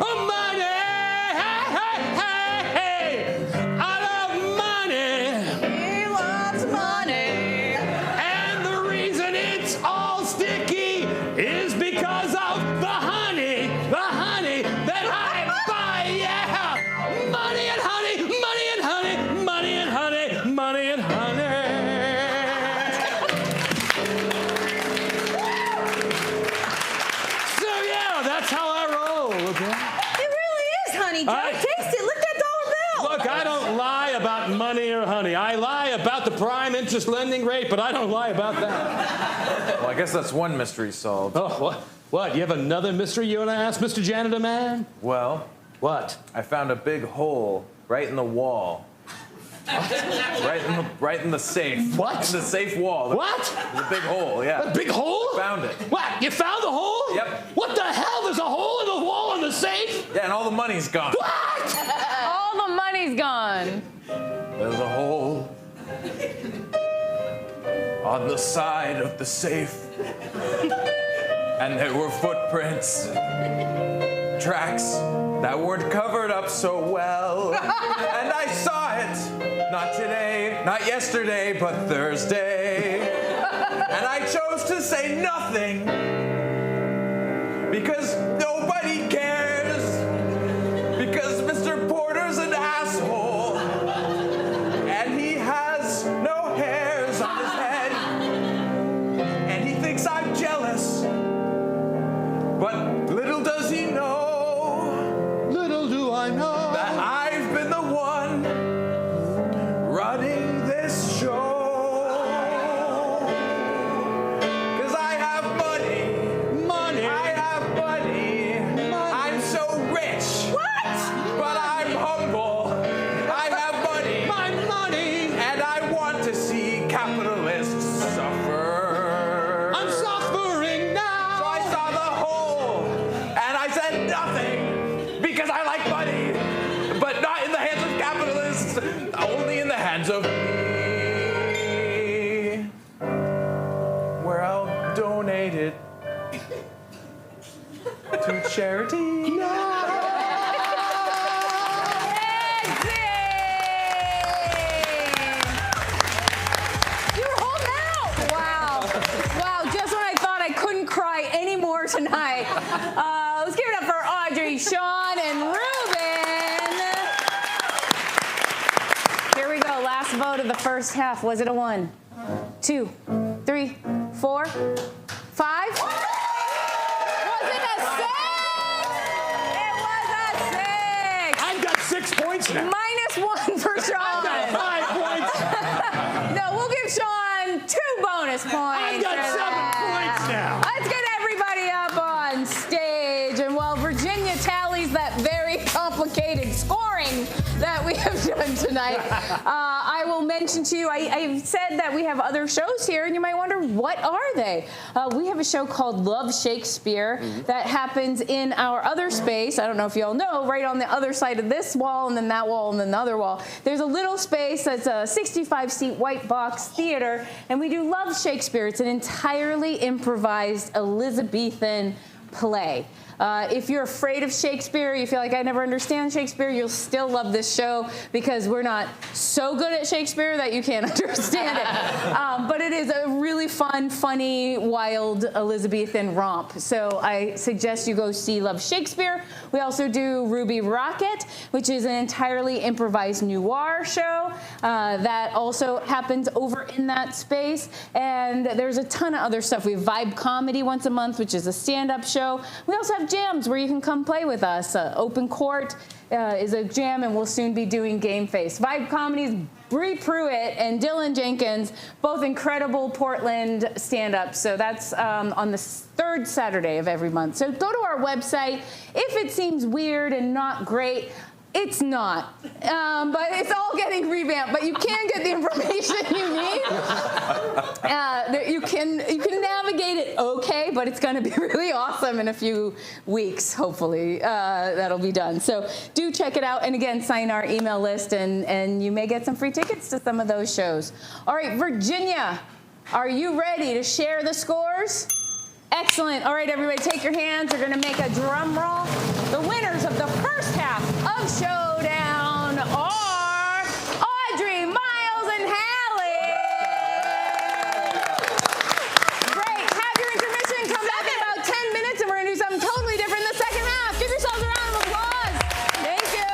Oh, money! Hey! I love money. He loves money. And the reason it's all sticky is because of the honey that I buy. Yeah, money and honey, money and honey, money and honey, money and honey. So yeah, that's how I roll. Okay. It really is, honey. Joe, taste it. Look at that dollar bill. Look, I don't lie about money or honey. I lie about the prime interest lending rate, but I don't lie about that. Well, I guess that's one mystery solved. Oh, what? What? You have another mystery you want to ask, Mr. Janitor Man? Well, What? I found a big hole right in the wall. Right in the safe. What? In the safe wall. What? There's a big hole, yeah. A big hole? Found it. What? You found the hole? Yep. What the hell? There's a hole in the wall in the safe? Yeah, and all the money's gone. What? All the money's gone. There's a hole on the side of the safe. And there were footprints, tracks that weren't covered up so well. And I saw it, not today, not yesterday, but Thursday. And I chose to say nothing because nobody cares. Because Mr. Porter's an asshole. And he has no hairs on his head. And he thinks I'm jealous. But little does he know, Little do I know. that I've been the one running this show. 'Cause I have money. Money. I have money. I'm so rich. What? But I'm humble. I have money. My money. And I want to see capitalists suffer. I'm suffering now. So I saw the hole, and I said nothing, because I like money, but not in the hands of capitalists, only in the hands of me, where I'll donate it to charity. You were holding out. Wow. Just when I thought I couldn't cry anymore tonight. Let's give it up for Audrey, Shawn, and Ruben. Here we go. Last vote of the first half. Was it a 1, 2, 3, 4, 5? Was it a 6? It was a 6. I've got 6 points now. -1 for Shawn. 5 points. No, we'll give Shawn 2 bonus points. I've got for 7 that. points now. Let's get everybody up on stage. And while Virginia tallies that very complicated scoring that we have done tonight, I will mention to you, I've said that we have other shows here, and you might wonder, what are they? We have a show called Love Shakespeare that happens in our other space. I don't know if you all know, right on the other side of this wall, and then that wall, and then the other wall. There's a little space that's a 65-seat white box theater, and we do Love Shakespeare. It's an entirely improvised Elizabethan play. If you're afraid of Shakespeare, you feel like I never understand Shakespeare, you'll still love this show because we're not so good at Shakespeare that you can't understand it. But it is a really fun, funny, wild Elizabethan romp. So I suggest you go see Love Shakespeare. We also do Ruby Rocket, which is an entirely improvised noir show that also happens over in that space. And there's a ton of other stuff. We have Vibe Comedy once a month, which is a stand-up show. We also have jams where you can come play with us. Open Court is a jam, and we'll soon be doing Game Face. Vibe Comedy's Bree Pruitt and Dylan Jenkins, both incredible Portland stand-ups. So that's on the third Saturday of every month. So go to our website. If it seems weird and not great, it's not, but it's all getting revamped. But you can get the information you need. You can navigate it okay, but it's going to be really awesome in a few weeks. Hopefully, that'll be done. So do check it out, and again, sign our email list, and you may get some free tickets to some of those shows. All right, Virginia, are you ready to share the scores? Excellent. All right, everybody, take your hands. We're going to make a drum roll. The winners of the first half of Showdown are Audrey, Myles, and Hallie. Great. Have your intermission. Come back in about 10 minutes, and we're going to do something totally different in the second half. Give yourselves a round of applause. Thank you.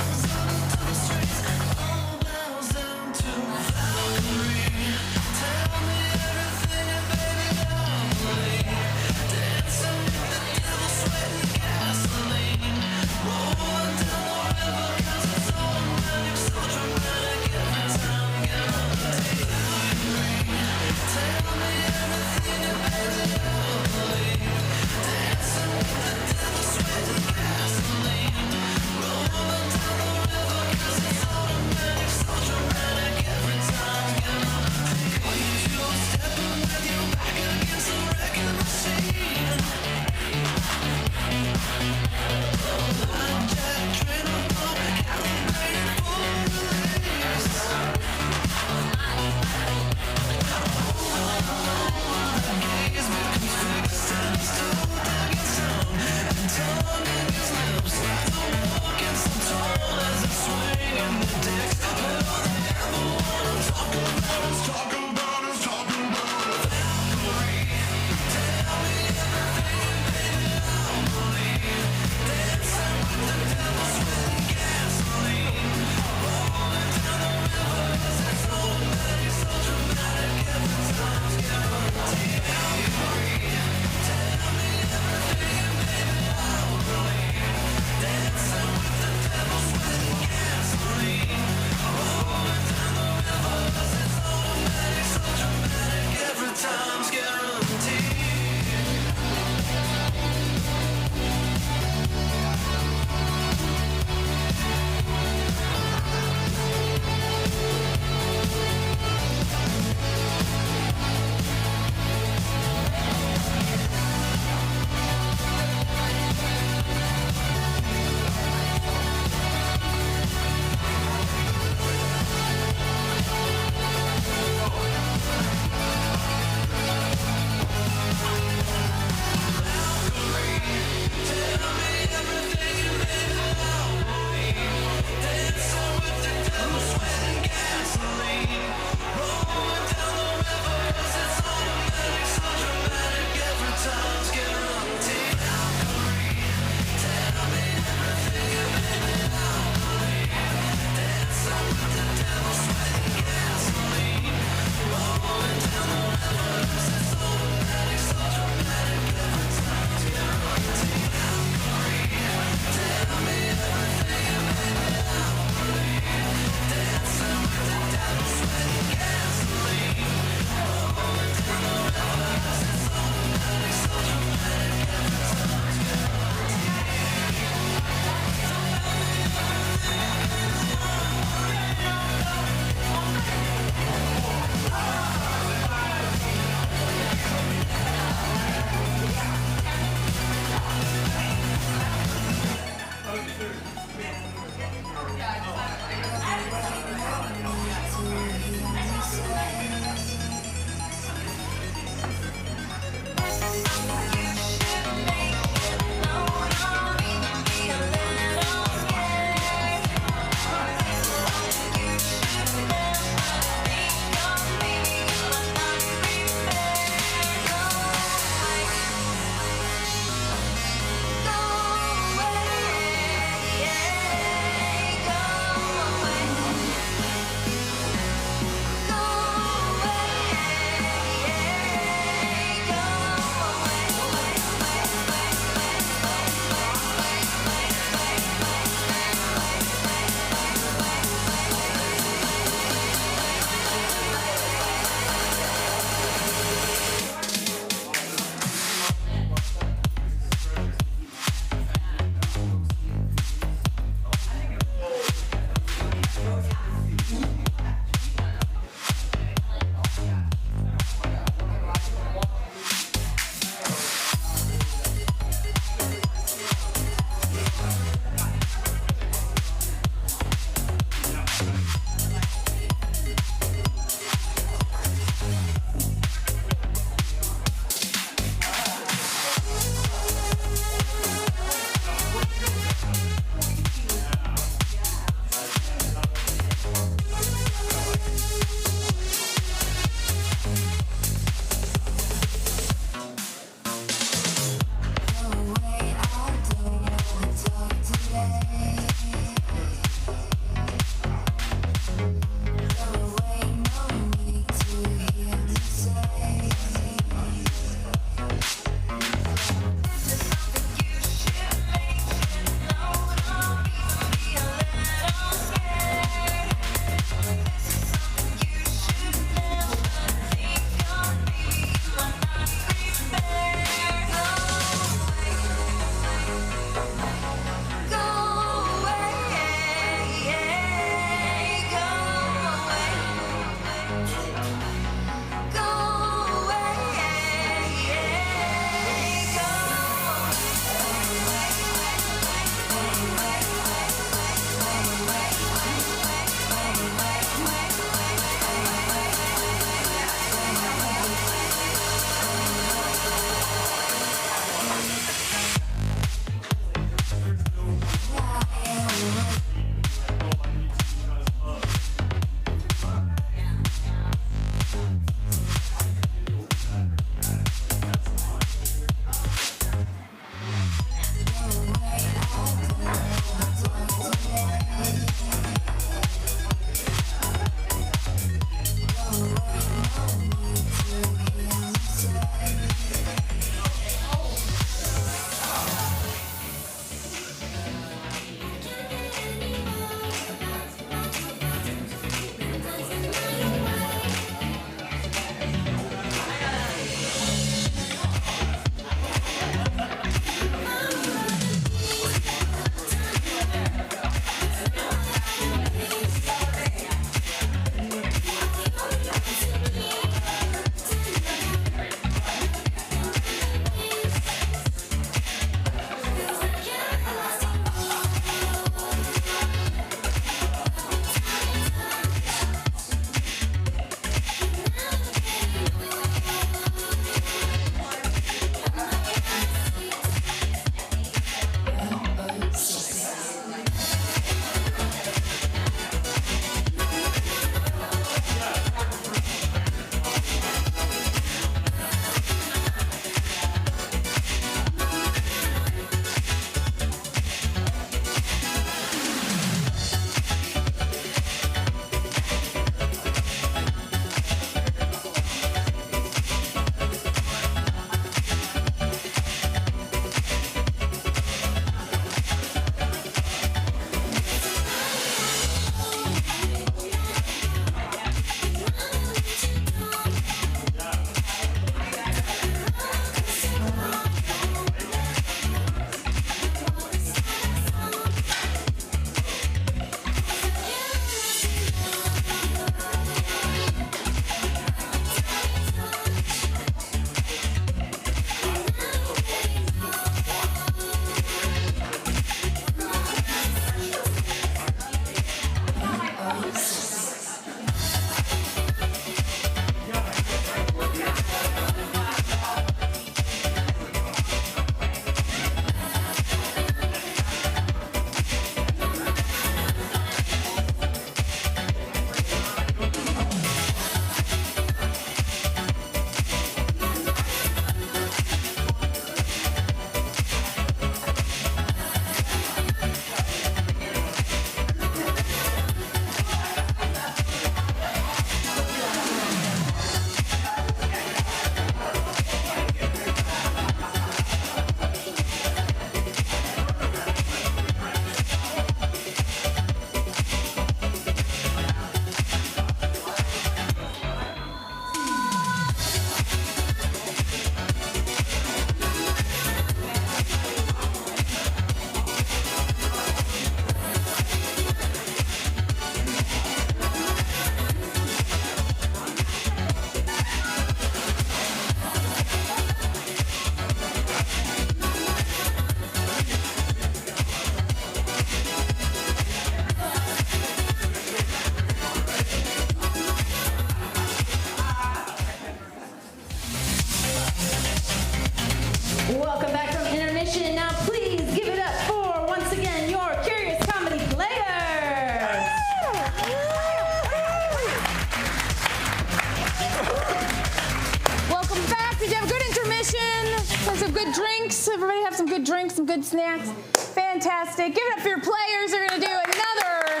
good drinks? Everybody have some good drinks, some good snacks? Fantastic. Give it up for your players. They're going to do another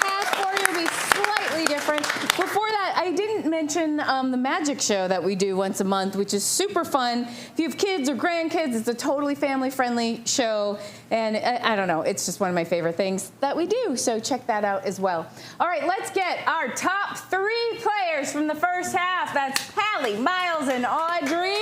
half for you. It'll be slightly different. Before that, I didn't mention the magic show that we do once a month, which is super fun. If you have kids or grandkids, it's a totally family-friendly show. And I don't know, it's just one of my favorite things that we do. So check that out as well. All right, let's get our top 3 players from the first half. That's Hallie, Myles, and Audrey.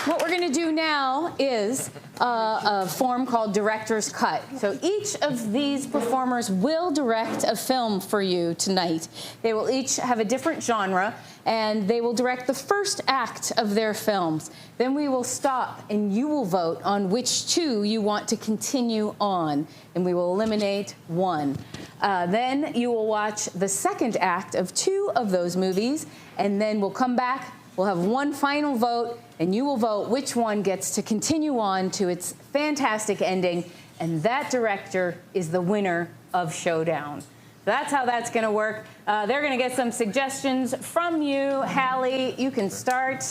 What we're going to do now is a form called Director's Cut. So each of these performers will direct a film for you tonight. They will each have a different genre, and they will direct the first act of their films. Then we will stop, and you will vote on which 2 you want to continue on, and we will eliminate 1. Then you will watch the second act of 2 of those movies, and then we'll come back. We'll have 1 final vote, and you will vote which one gets to continue on to its fantastic ending, and that director is the winner of Showdown. That's how that's going to work. They're going to get some suggestions from you. Hallie, you can start.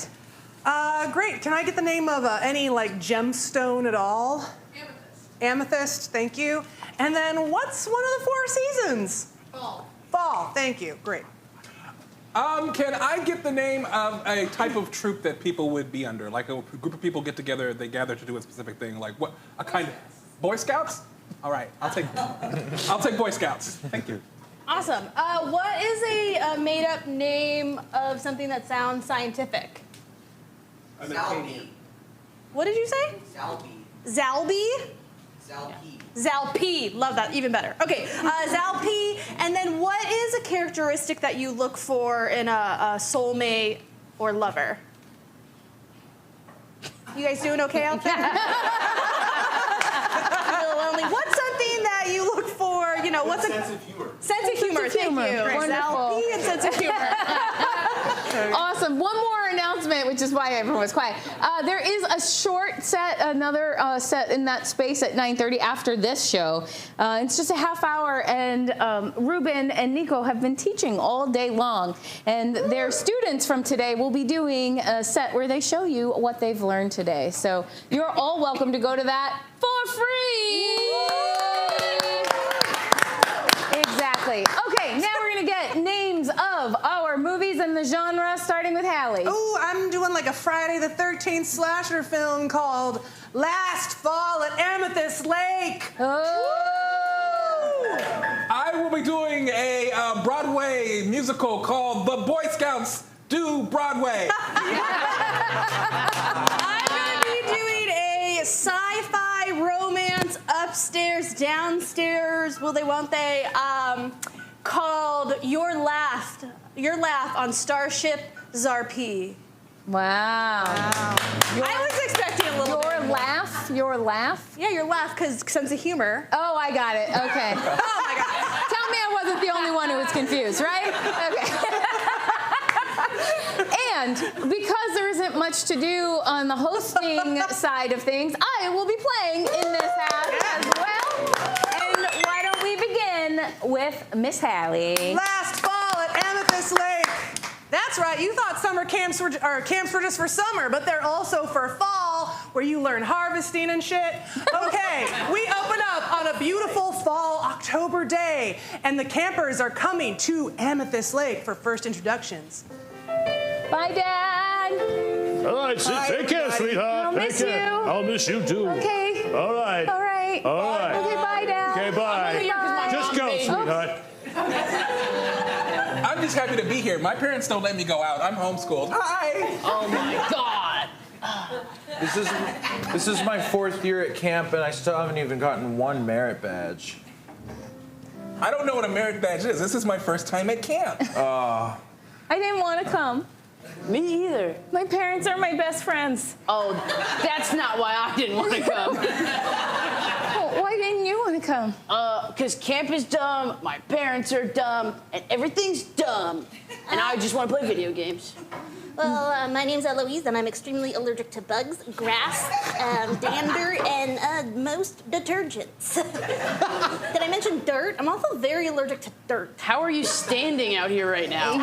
Great. Can I get the name of any like gemstone at all? Amethyst. Amethyst, thank you. And then what's one of the 4 seasons? Fall. Fall, thank you. Great. Can I get the name of a type of troupe that people would be under? Like a group of people get together, they gather to do a specific thing. Like what? A kind of Boy Scouts? All right, I'll take Boy Scouts. Thank you. Awesome. What is a made-up name of something that sounds scientific? Zalby. What did you say? Zalby. Zalby? Zalpi. Zalpi. Love that. Even better. Okay. Zalpi. And then what is a characteristic that you look for in a soulmate or lover? You guys doing okay out there? A little lonely. What's something that you look for? You know, what's sense of humor. Sense of humor. Thank you. Wonderful. Zalpi and sense of humor. Awesome. One more announcement, which is why everyone was quiet. There is a short set, another set in that space at 9:30 after this show. It's just a half hour, and Ruben and Nico have been teaching all day long. And their students from today will be doing a set where they show you what they've learned today. So you're all welcome to go to that for free. Exactly. Okay, now we're going to get names of our movies and the genre, starting with Hallie. Ooh, I'm doing like a Friday the 13th slasher film called Last Fall at Amethyst Lake. Oh. I will be doing a Broadway musical called The Boy Scouts Do Broadway. I'm going to be doing a sci-fi romance upstairs, downstairs, will they, won't they, called Your Laugh on Starship Zarpi. Wow. I was expecting a little bit. Your laugh? Yeah, your laugh, because sense of humor. Oh, I got it. Okay. Oh, my God. Tell me I wasn't the only one who was confused, right? Okay. And because there isn't much to do on the hosting side of things, I will be playing in this half as well. And why don't we begin with Miss Hallie? Last Fall at Amethyst Lake. That's right, you thought summer camps were just for summer, but they're also for fall, where you learn harvesting and shit. Okay, we open up on a beautiful fall October day, and the campers are coming to Amethyst Lake for first introductions. Bye, Dad. All right, take care, sweetheart. I'll miss you. I'll miss you too. Okay. All right. All right. All right. Okay, bye, Dad. Okay, bye. Bye. Just go, sweetheart. I'm just happy to be here. My parents don't let me go out. I'm homeschooled. Hi. Oh my God. This is my 4th year at camp, and I still haven't even gotten 1 merit badge. I don't know what a merit badge is. This is my first time at camp. I didn't want to come. Me either. My parents are my best friends. Oh, that's not why I didn't want to come. Well, why didn't you want to come? Because camp is dumb, my parents are dumb, and everything's dumb. And I just want to play video games. Well, my name's Eloise, and I'm extremely allergic to bugs, grass, dander, and most detergents. Did I mention dirt? I'm also very allergic to dirt. How are you standing out here right now?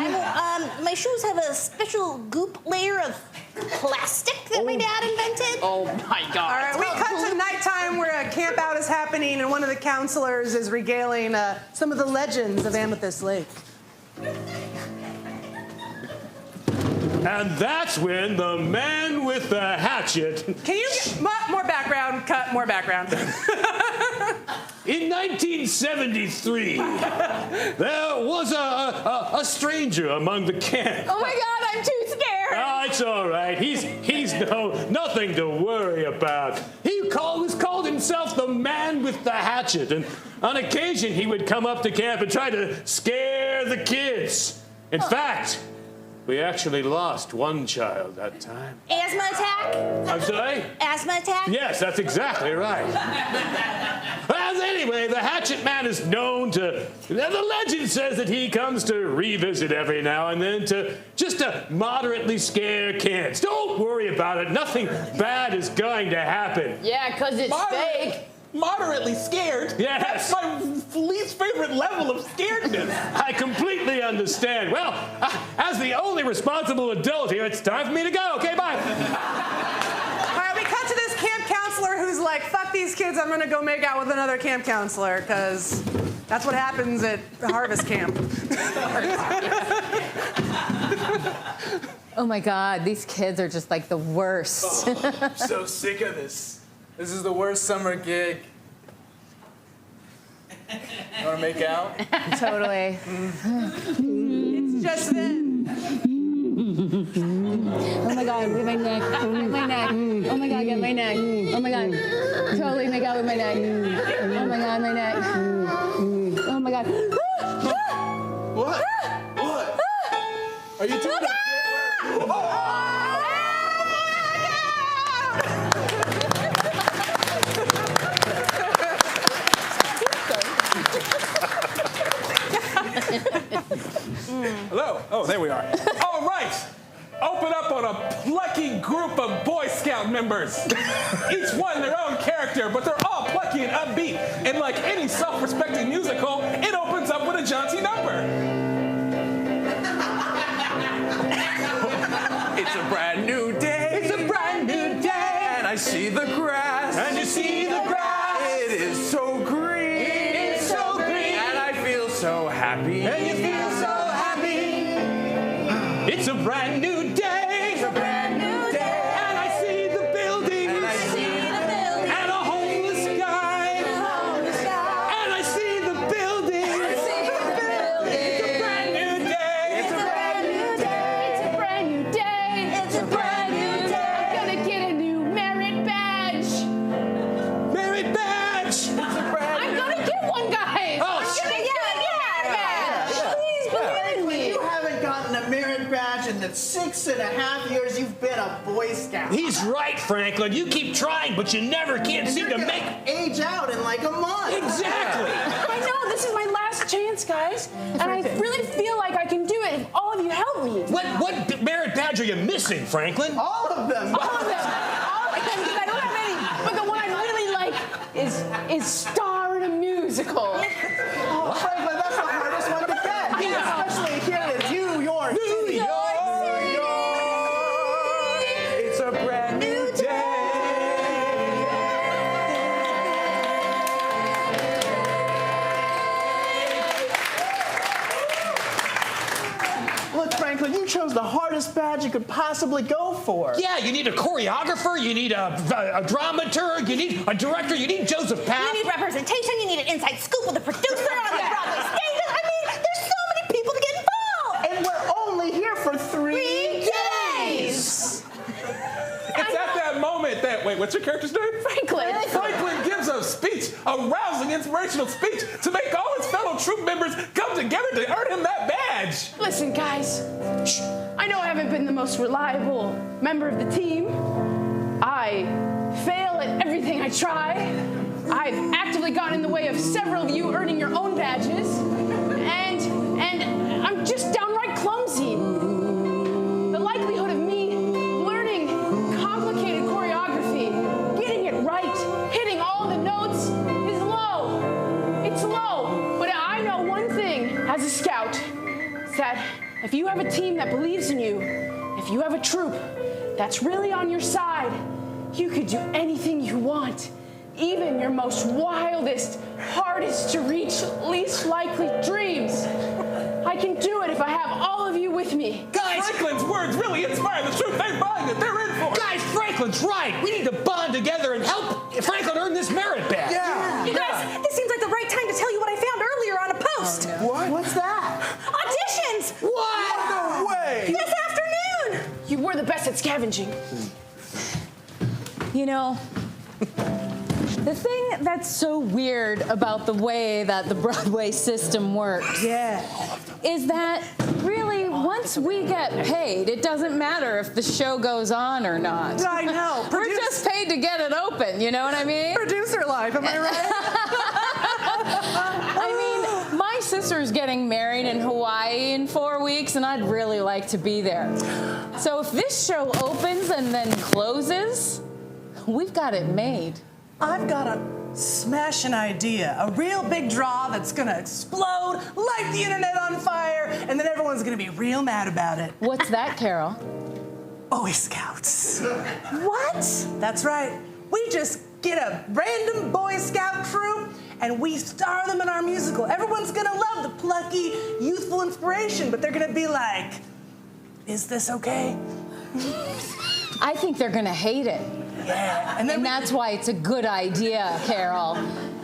My shoes have a special goop layer of plastic that my dad invented. Oh my God. All right, we cut to nighttime where a camp out is happening, and one of the counselors is regaling some of the legends of Amethyst Lake. And that's when the man with the hatchet. Can you get more background? Cut more background. In 1973, there was a stranger among the camp. Oh my God, I'm too scared. Oh, it's all right. He's nothing to worry about. He was called himself the man with the hatchet, and on occasion he would come up to camp and try to scare the kids. In fact, we actually lost one child that time. Asthma attack? I'm sorry? Asthma attack? Yes, that's exactly right. Well, anyway, the hatchet man is known to... The legend says that he comes to revisit every now and then to moderately scare kids. Don't worry about it. Nothing bad is going to happen. Yeah, because it's fake. Moderately scared? Yes. That's my least favorite level of scaredness. I completely understand. Well, as the only responsible adult here, it's time for me to go. Okay, bye. All right, we cut to this camp counselor who's like, fuck these kids, I'm gonna go make out with another camp counselor, because that's what happens at Harvest Camp. Oh my God, these kids are just like the worst. Oh, I'm so sick of this. This is the worst summer gig. You want to make out? Totally. It's just then. Oh my God, get my neck. My neck. Oh my God, get my neck. Oh my God. Totally make out with my neck. Oh my God, my neck. Oh my God. What? What? Are you doing it? Hello. Oh, there we are. All right. Open up on a plucky group of Boy Scout members. Each one their own character, but they're all plucky and upbeat. And like any self-respecting musical, it opens up with a jaunty number. It's a brand new day. It's a brand new day. And I see the grass. And you see the grass. It is so green. It is so green. And I feel so happy. And you feel so happy. It's a brand new day. It's a brand new day. And I see the buildings. And I see the buildings. And a homeless guy. And I see the buildings. It's a brand new day. It's a brand new day. It's a brand new day. It's a brand new day. I'm gonna get a new merit badge. Merit badge. I'm gonna get one, guys. Oh, I'm gonna get a merit badge. Please believe in me. You haven't gotten a merit badge in the 6.5 years you've been a Boy Scout. He's right, Franklin. You keep trying, but you never can't And seem you're to gonna make... age out in like a month. Exactly. I know, this is my last chance, guys. And I really feel like I can do it if all of you help me. What merit badge are you missing, Franklin? All of them. All of them. All of them, because I don't have any. But the one I really like is star in a musical. Oh, Franklin, that's the hardest one to get. Yeah. Especially here in New York City. It's a brand new day. Look, Franklin, you chose the hardest badge you could possibly go for. Yeah, you need a choreographer, you need a dramaturg, you need a director, you need Joseph Papp. You need representation. You need an inside scoop with a producer on the Broadway stages. I mean, there's so many people to get involved. And we're only here for 3 days. It's at that moment that, wait, what's your character's name? Franklin. Franklin gives a speech, a rousing, inspirational speech to make all his fellow troop members come together to earn him that badge. Listen, guys. I know I haven't been the most reliable member of the team. I fail at everything I try. I've actively gotten in the way of several of you earning your own badges. And I'm just downright clumsy. The likelihood of me learning complicated choreography, getting it right, hitting all the notes is low. It's low. But I know one thing as a scout, is that if you have a team that believes in you, if you have a troupe that's really on your side, you could do anything you want. Even your most wildest, hardest to reach, least likely dreams. I can do it if I have all of you with me. Guys, Franklin's words really inspire the truth. They're buying it. They're in for it. Guys, Franklin's right. We need to bond together and help Franklin earn this merit badge. Yeah. You guys, this seems like the right time to tell you what I found earlier on a post. What? What's that? Auditions! What? No way. This afternoon! You were the best at scavenging. You know, the thing that's so weird about the way that the Broadway system works is that really once we get paid, it doesn't matter if the show goes on or not. I know. We're just paid to get it open, you know what I mean? Producer life, am I right? I mean, my sister's getting married in Hawaii in 4 weeks, and I'd really like to be there. So if this show opens and then closes, we've got it made. I've got a smashing idea. A real big draw that's gonna explode, light the internet on fire, and then everyone's gonna be real mad about it. What's that, Carol? Boy Scouts. What? That's right. We just get a random Boy Scout troop and we star them in our musical. Everyone's gonna love the plucky, youthful inspiration, but they're gonna be like, is this okay? I think they're gonna hate it. Yeah. And that's why it's a good idea, Carol.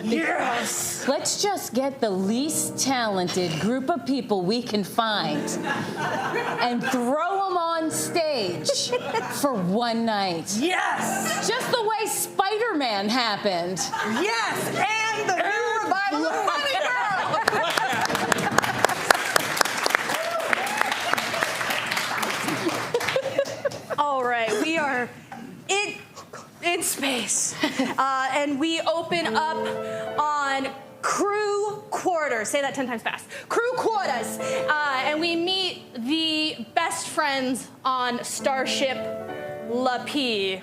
Yes! Let's just get the least talented group of people we can find and throw them on stage for one night. Yes! Just the way Spider-Man happened. Yes! And the new revival of Funny Girl! All right, we are in space. And we open up on crew quarters. Say that 10 times fast. Crew quarters. And we meet the best friends on Starship Zapi.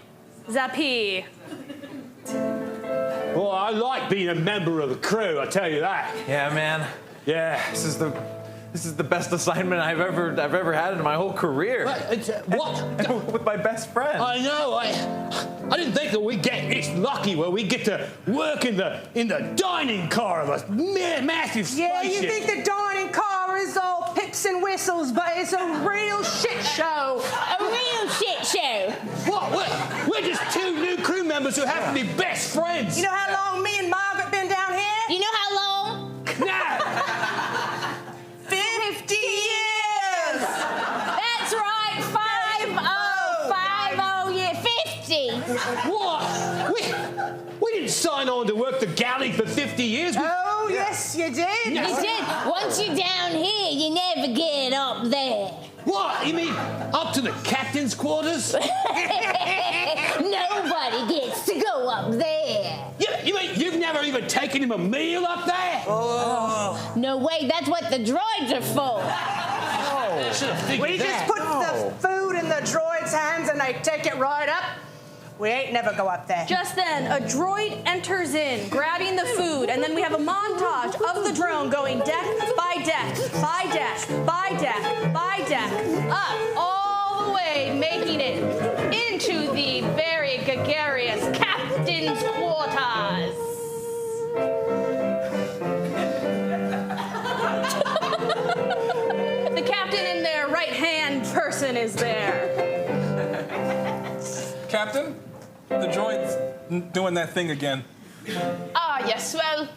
Well, I like being a member of the crew, I tell you that. Yeah, man. Yeah. This is the best assignment I've ever had in my whole career. What? With my best friend. I know. I didn't think that we'd get this lucky where we get to work in the dining car of a massive spaceship. Yeah, you think the dining car is all pips and whistles, but it's a real shit show. A real shit show. What? We're just two new crew members who happen to be best friends. You know how long me and Margaret been down here? You know how long? Nah. 50 years! That's right, 50, yeah, 50. What? We didn't sign on to work the galley for 50 years. Oh, yes, you did. You did. Once you're down here, you never get up there. What? You mean up to the captain's quarters? Nobody gets to go up there. You mean you've never even taken him a meal up there? Oh. No way, that's what the droids are for. Oh, should have figured We just that. put the food in the droid's hands and they take it right up. We ain't never go up there. Just then, a droid enters in, grabbing the food, and then we have a montage of the drone going deck by deck, by deck, by deck, by deck, up all the way, making it into the very gregarious captain's quarters. The captain and their right-hand person is there. Captain, the droid's doing that thing again. Ah, yes, well,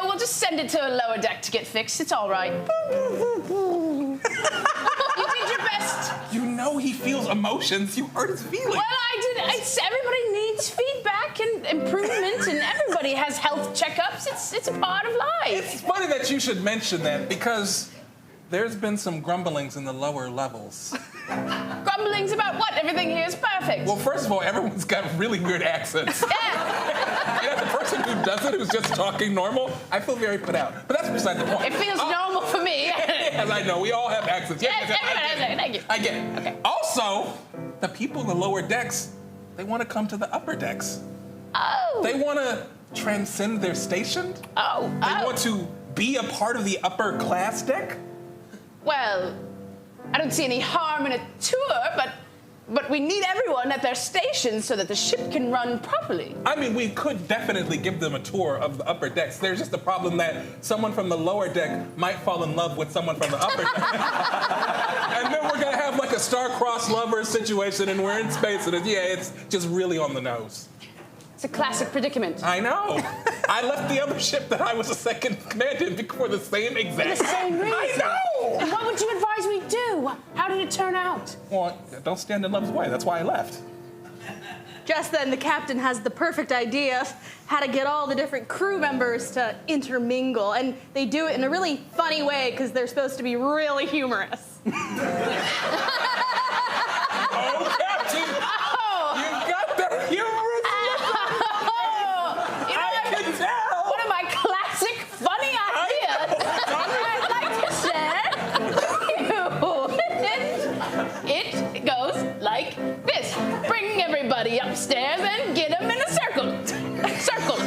we'll just send it to a lower deck to get fixed. It's all right. You did your best. You know he feels emotions. You hurt his feelings. Well, I did. Everybody needs feedback and improvement, and everybody has health checkups. It's a part of life. It's funny that you should mention that because there's been some grumblings in the lower levels. Grumblings about what? Everything here is perfect. Well, first of all, everyone's got really weird accents. Yeah. And as a person who does it, who's just talking normal, I feel very put out. But that's beside the point. It feels normal for me. Yes, I know. We all have accents. Yes, everyone has it. Thank you. I get it. Okay. Also, the people in the lower decks, they want to come to the upper decks. Oh. They want to transcend their station. Oh. They want to be a part of the upper class deck. Well, I don't see any harm in a tour, but But we need everyone at their stations so that the ship can run properly. I mean, we could definitely give them a tour of the upper decks. There's just the problem that someone from the lower deck might fall in love with someone from the upper deck. And then we're gonna have like a star-crossed lovers situation and we're in space and it's just really on the nose. It's a classic predicament. I know. I left the other ship that I was a second command in for the same exact. For the same reason. I know. And what would you advise we do? How did it turn out? Well, don't stand in love's way. That's why I left. Just then, the captain has the perfect idea of how to get all the different crew members to intermingle. And they do it in a really funny way because they're supposed to be really humorous. Oh, Captain! Oh. You've got the humorous. One of my classic funny ideas I'd like to share. It goes like this. Bring everybody upstairs and get them in a circle. Circle.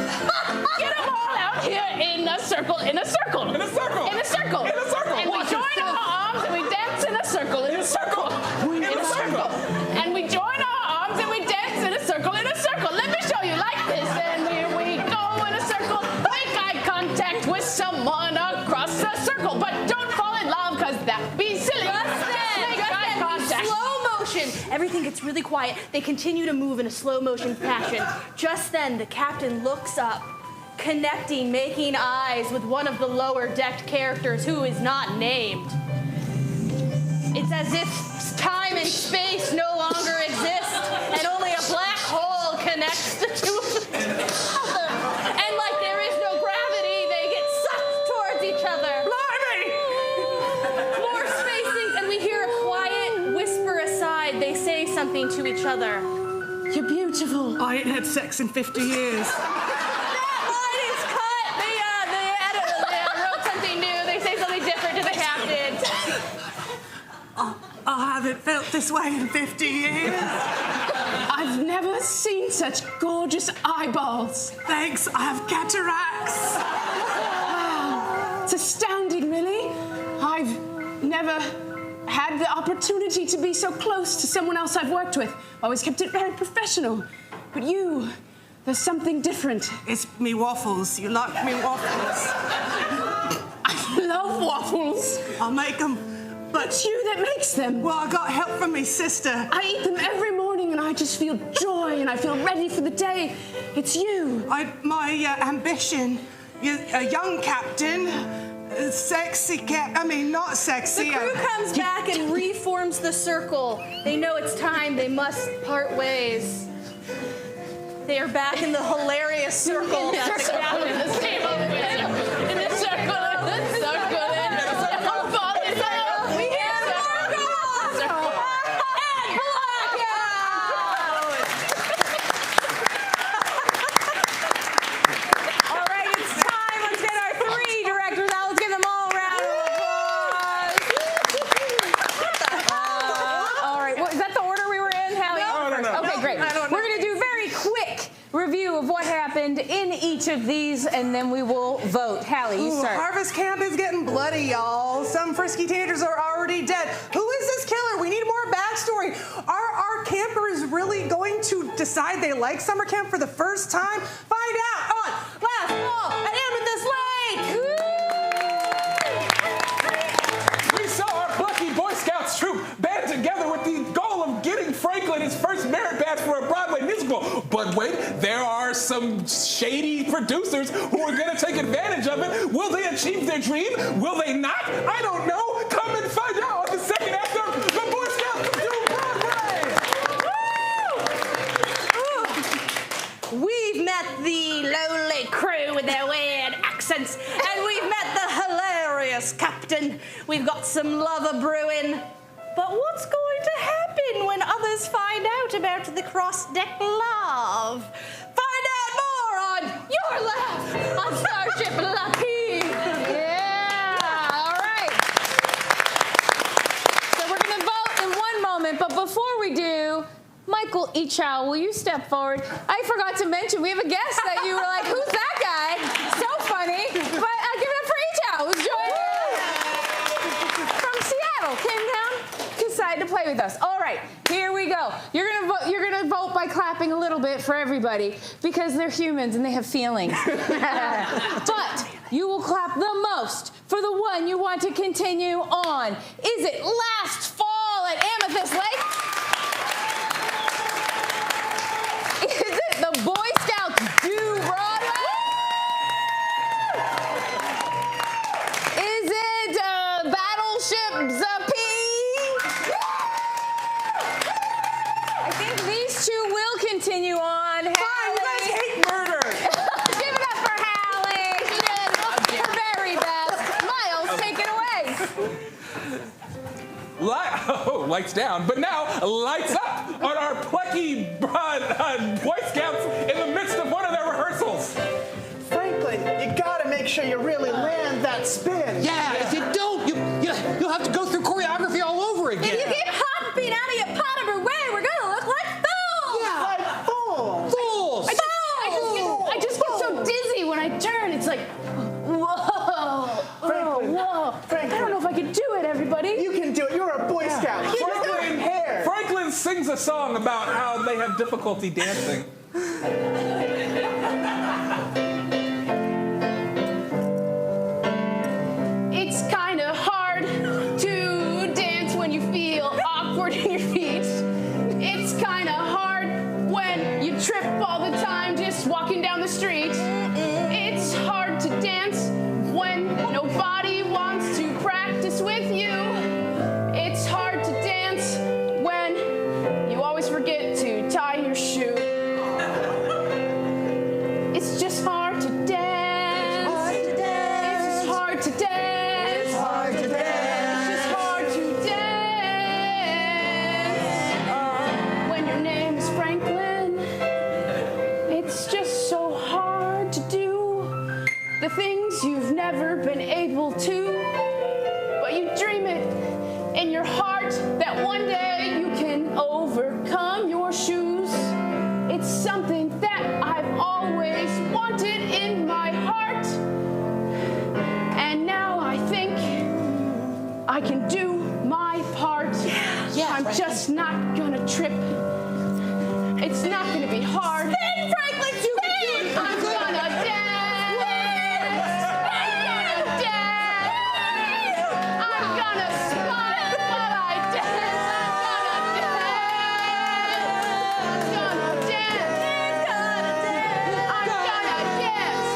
Get them all out here in a circle, in a circle. In a circle. In a circle. In a circle. And we join our arms and we dance in a circle, in a circle. In a circle. And we join our arms and we dance in a circle, in a circle. Let me show you like this. And here we go in a circle. Make eye contact with someone across the circle. But don't fall in love, because that'd be silly. Make eye contact. Slow motion. Everything gets really quiet. They continue to move in a slow motion fashion. Just then, the captain looks up, connecting, making eyes with one of the lower decked characters who is not named. It's as if time and space no longer exist, and only a black hole connects the two of them. And like there is no gravity, they get sucked towards each other. Blimey! More spacings, and we hear a quiet whisper aside. They say something to each other. You're beautiful. I ain't had sex in 50 years. That line is cut. They wrote something new. They say something different to the captain. I haven't felt this way in 50 years. I've never seen such gorgeous eyeballs. Thanks, I have cataracts. Wow. It's astounding, really. I've never had the opportunity to be so close to someone else I've worked with. Always kept it very professional. But you, there's something different. It's me waffles. You like me waffles? I love waffles. I'll make them. But it's you that makes them. Well, I got help from me sister. I eat them every morning and I just feel joy and I feel ready for the day. It's you. My ambition, a young captain, not sexy. The crew comes back and reforms the circle. They know it's time. They must part ways. They are back in the hilarious circle. In the circle. In the circle. In the circle. In each of these, and then we will vote. Hallie, you start. Harvest camp is getting bloody, y'all. Some frisky teenagers are already dead. Who is this killer? We need more backstory. Are our campers really going to decide they like summer camp for the first time? Find out on Last Fall at Amethyst Lake. We saw our plucky Boy Scouts troop band together with the goal of getting Franklin his first merit badge for a Broadway musical. But wait, there are some shady producers who are going to take advantage of it. Will they achieve their dream? Will they not? I don't know. Come and find out on the second act of The Boy Scouts do Broadway. We've met the lowly crew with their weird accents, and we've met the hilarious captain. We've got some love brewing. But what's going to happen when others find out about the cross-deck love? Find out more on Your Laugh on Starship Lucky. Yeah, all right. So we're going to vote in one moment, but before we do, Michael Echow, will you step forward? I forgot to mention, we have a guest that you were like, who's that guy? So funny. But give it up for Echow, who's joining us from Seattle. Came down, decided to play with us. All right, here we go. So you're gonna vote by clapping a little bit for everybody because they're humans and they have feelings. But you will clap the most for the one you want to continue on. Is it Last Fall at Amethyst Lake? Is it the Boy Scouts Do Broadway? Is it Battleship Zappy? I think these two will continue on. Fine, you guys hate murder. Give it up for Hallie. She did her very best. Miles, take it away. Lights down, but now lights up on our plucky Boy Scouts in the midst of one of their rehearsals. Franklin, you gotta make sure you really land that spin. Yeah, if you don't, you'll have to go through choreography all over again. If you keep hopping out of your Potimer way, we're gonna look like fools. Yeah, like fools. Fools! I just get so dizzy when I turn. It's like, whoa, Franklin, whoa. Franklin. I don't know if I can do it, everybody. You can do it. You're a Boy Scout. Franklin sings a song about how they have difficulty dancing. It's kind of hard to dance when you feel awkward in your feet. It's kind of hard when you trip all the time just walking down the street. It's hard to dance when nobody wants to practice with you. It's hard to dance when you always forget to tie your shoe. It's just hard to dance. It's hard to dance. It's hard to dance. It's just hard to dance. When your name is Franklin, it's just so hard to do the things you've never been able to. But you dream it in your heart that one day you can overcome your shoes. It's something that I've always wanted in my heart. And now I think I can do my part. I'm just not gonna trip. It's not gonna be hard. Spin, Franklin, you can do it. I'm gonna dance. I'm gonna dance. I'm gonna smile while I dance. I'm gonna dance. I'm gonna dance.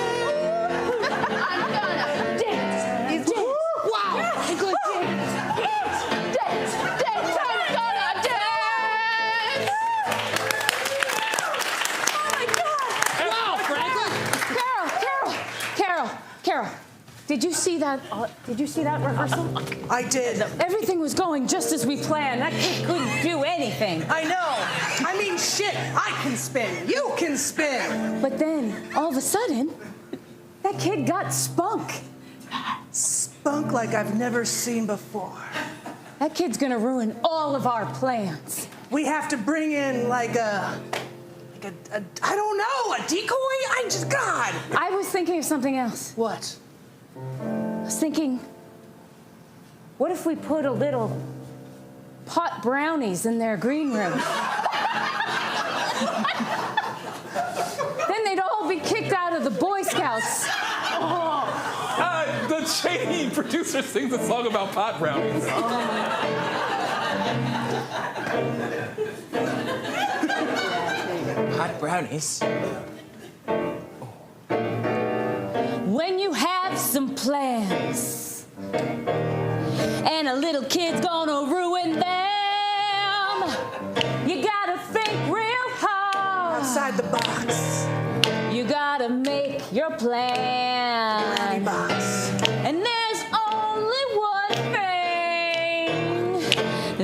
I'm gonna dance. Wow. Franklin, dance. Dance. Dance. I'm gonna dance. Oh my God. Wow, Franklin! Carol, did you see that? Did you see that rehearsal? I did. Everything was going just as we planned. That kid couldn't do anything. I know. I mean, shit, I can spin. You can spin. But then, all of a sudden, that kid got spunk. Spunk like I've never seen before. That kid's gonna ruin all of our plans. We have to bring in like a I don't know, a decoy? God. I was thinking of something else. What? I was thinking, what if we put a little pot brownies in their green room? Then they'd all be kicked out of the Boy Scouts. The shady producer sings a song about pot brownies. Hot brownies. When you have some plans and a little kid's gonna ruin them, you gotta think real hard. Outside the box. You gotta make your plan. Brandy box. And there's only one thing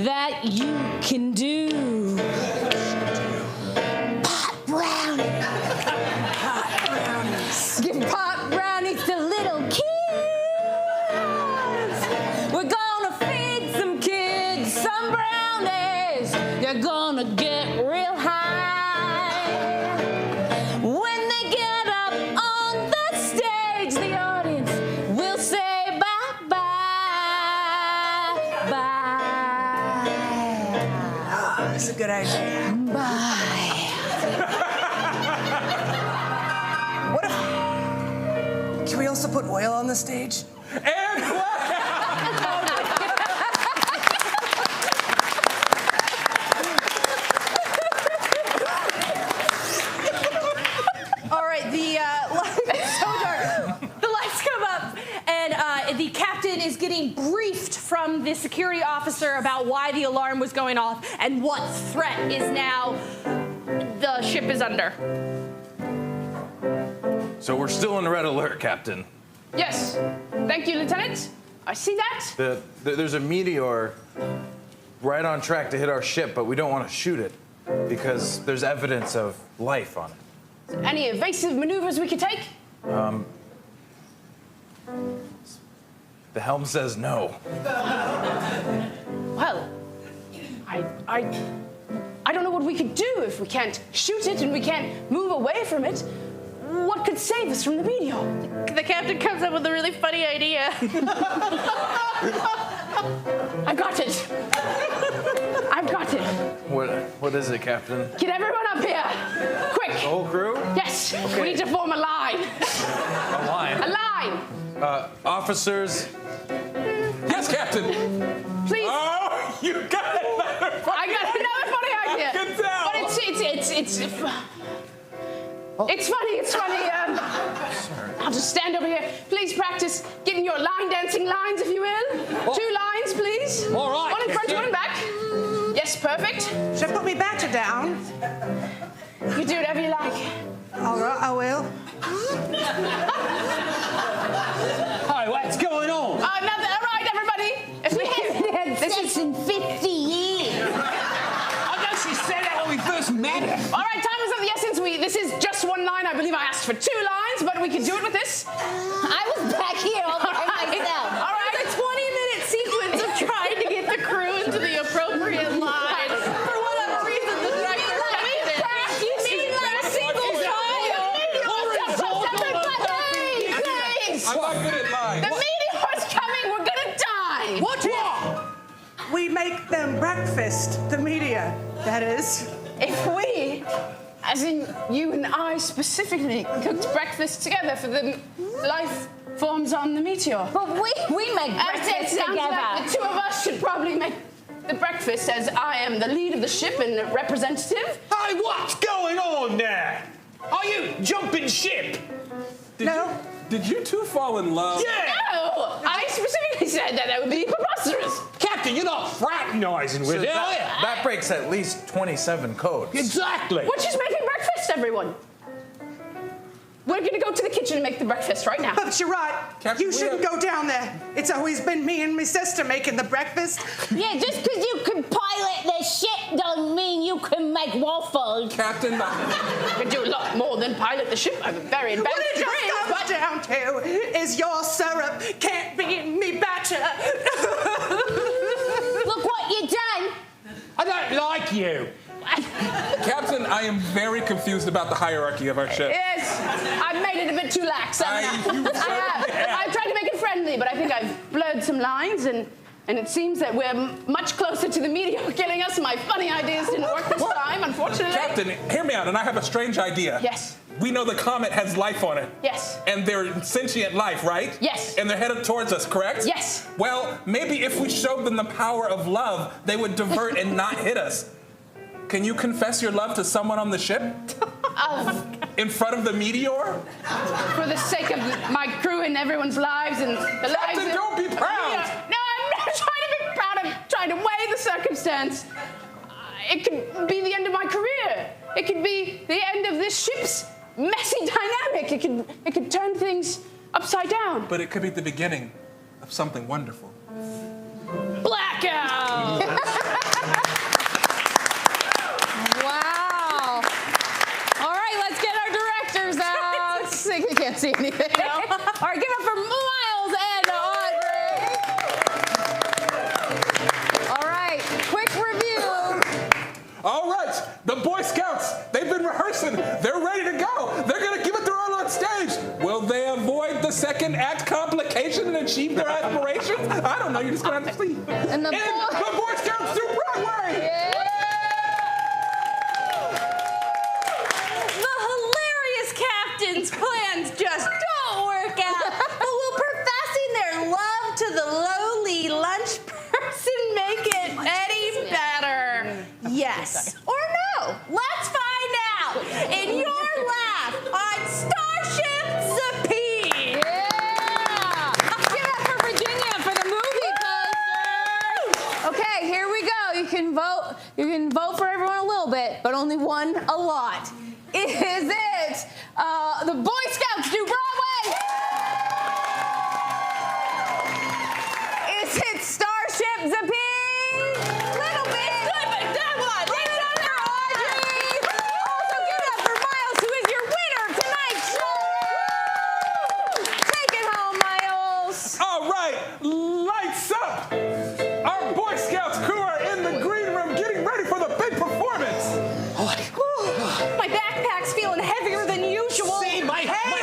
that you can do. Pot brownies. Hot brownies. Give pot brownies to little kids. We're gonna feed some kids some brownies. They're gonna get real high. When they get up on the stage, the audience will say bye-bye, bye. That's a good good idea. Bye. What if... Can we also put oil on the stage? And All right, the lights so dark. The lights come up, and the captain is getting briefed from the security officer about why the alarm was going off and what threat is now the ship is under. So we're still in red alert, Captain. Yes. Thank you, Lieutenant. I see that. There's a meteor right on track to hit our ship, but we don't want to shoot it because there's evidence of life on it. Any evasive maneuvers we could take? The helm says no. Well, I don't know what we could do if we can't shoot it and we can't move away from it. What could save us from the meteor? The captain comes up with a really funny idea. I've got it. I've got it. What is it, Captain? Get everyone up here. Quick. The whole crew? Yes. Okay. We need to form a line. A line? A line. Officers. yes, Captain. Please. Oh, you got it. I got another funny idea. I can tell. But it's funny. I'll just stand over here. Please practice getting your line dancing lines, if you will. Oh. 2 lines, please. All right. One in front, one in back. Yes, perfect. Should I put me batter down? You do whatever you like. All right, I will. Hi, what's going on? All right, everybody. If we haven't had Sex in 50 years. I know she said that when we first met her. All right, time is of the essence. This is just 1 line. I believe I asked for 2 lines, but we can do it with this. I was back here all by myself. All right. It's a 20-minute sequence of trying to get the crew into the appropriate line. For whatever reason, the director kept it in. You mean like a single I'm not good at lines. The meteor's coming. We're gonna die. What? We make them breakfast, the media, that is. If we, as in you and I specifically, cooked breakfast together for the life forms on the meteor. But we make It breakfast sounds together. like the 2 of us should probably make the breakfast, as I am the lead of the ship and the representative. Hey, what's going on there? Are you jumping ship? Did you two fall in love? Yeah! No! I specifically said that would be preposterous. Captain, you're not fraternizing with it, are you? That breaks at least 27 codes. Exactly. We're just making breakfast, everyone. We're gonna go to the kitchen and make the breakfast right now. But you're right. Captain, You shouldn't go down there. It's always been me and my sister making the breakfast. Yeah, just because you can pilot the ship don't mean you can make waffles. Captain, I can do a lot more than pilot the ship. I'm a very What advanced it just comes down to is your syrup can't beat me batter. Look what you done. I don't like you. Captain, I am very confused about the hierarchy of our ship. Yes, I've made it a bit too lax. You certainly have. I've tried to make it friendly, but I think I've blurred some lines, and it seems that we're much closer to the meteor killing us. My funny ideas didn't work this time, unfortunately. Captain, hear me out, and I have a strange idea. Yes. We know the comet has life on it. Yes. And they're sentient life, right? Yes. And they're headed towards us, correct? Yes. Well, maybe if we showed them the power of love, they would divert and not hit us. Can you confess your love to someone on the ship? In front of the meteor? For the sake of my crew and everyone's lives and the lives Captain, of... don't be proud. No, I'm not trying to be proud. I'm trying to weigh the circumstance. It could be the end of my career. It could be the end of this ship's messy dynamic. It could turn things upside down. But it could be the beginning of something wonderful. Blackout! Wow. All right, let's get our directors out. You can't see anything. All right, give it up for Myles and Audrey. All right, quick review. All right, the Boy Scouts, they've been rehearsing. They're ready to go. They're going to give it their all on stage. Will they avoid the second act complication and achieve their aspirations? I don't know. You're just going to have to see. And the Boy Scouts through Broadway. Yeah. means plans just don't work out. But will professing their love to the lowly lunch person make it any better? Yes or no? Let's find out in your laugh on Starship Zapine. Yeah! Give it up for Virginia for the movie poster. Okay, here we go. You can vote. You can vote for everyone a little bit, but only one a lot. Is it the Boy Scouts do Broadway? Is it Starship Zapine? Little bit good, but that one. Give it up for Audrey. Also give it up for Myles, who is your winner tonight. Take it home, Myles. All right, lights up. Our Boy Scouts crew are in the green room getting ready for the big performance. My backpack's feeling heavier than usual. Hey,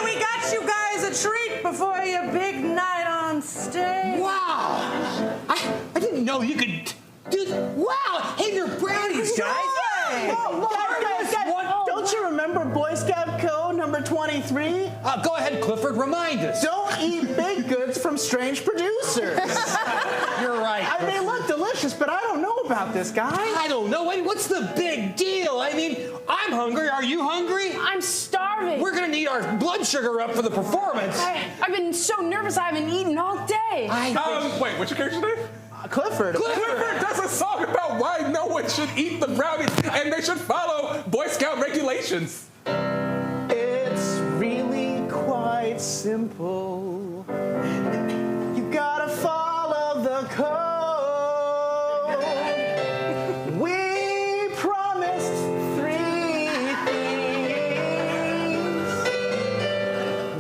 we got you guys a treat before your big night on stage. Wow! I didn't know you could do. Wow! Hey, they're brownies, guys. Whoa, guys, don't you remember Boy Scout Code number 23? Go ahead, Clifford. Remind us. Don't eat baked goods from strange producers. You're right. They look delicious, but I don't know about this guy. I don't know. What's the big deal? I mean, I'm hungry. Are you hungry? I'm starving. We're gonna need our blood sugar up for the performance. I've been so nervous I haven't eaten all day. Wait, what's your character's name? Clifford. Clifford does a song about why no one should eat the brownies and they should follow Boy Scout regulations. It's really quite simple. You gotta follow the code. We promised 3 things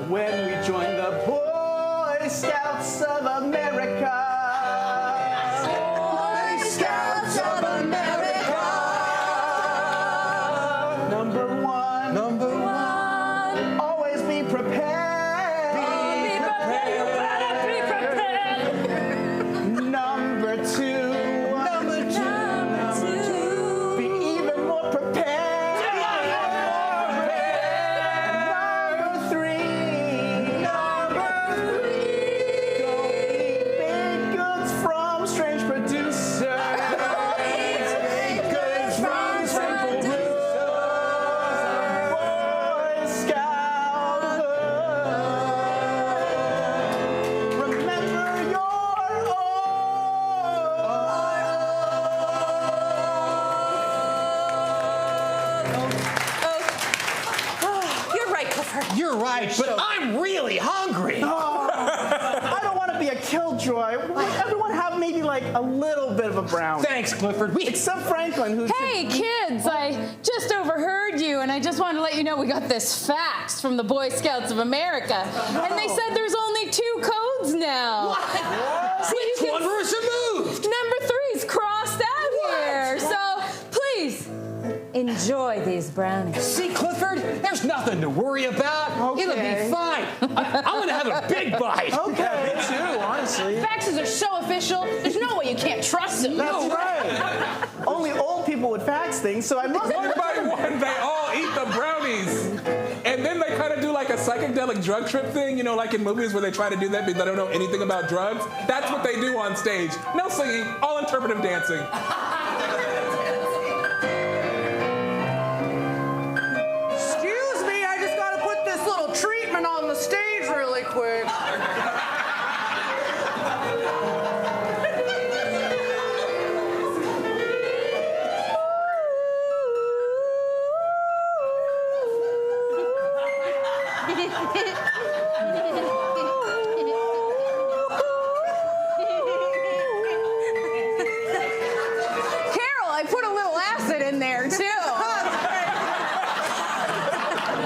when we joined the Boy Scouts of America. Boy Scouts of America. Number one. Always be prepared. Be prepared. You better be prepared. Number two. Be even more prepared. Number three. Don't eat baked goods from strange producers. Baked goods from strange producers. Boy Scout. Remember your You're right, Clifford. You're right, but I'm really hungry. I don't want to be a killjoy. Everyone have maybe like a little bit of a brownie. Thanks, Clifford. Except Franklin, who's Hey, kids, I just overheard you, and I just wanted to let you know we got this fax from the Boy Scouts of America. And they said there's only 2 codes now. What? So you Which can- one was removed? Number 3's crossed out here. So please enjoy these brownies. See, Clifford, there's nothing to worry about. It'll be fine. I'm gonna have a big bite. Okay, me too, honestly. Faxes are so official. There's no way you can't trust them. That's right. Only old people would fax things, so I must. One by one, they all eat the brownies. And then they kind of do like a psychedelic drug trip thing, you know, like in movies where they try to do that because they don't know anything about drugs. That's what they do on stage. No singing, all interpretive dancing. Excuse me, I just gotta put this little treatment on the stage really quick. Carol, I put a little acid in there, too. All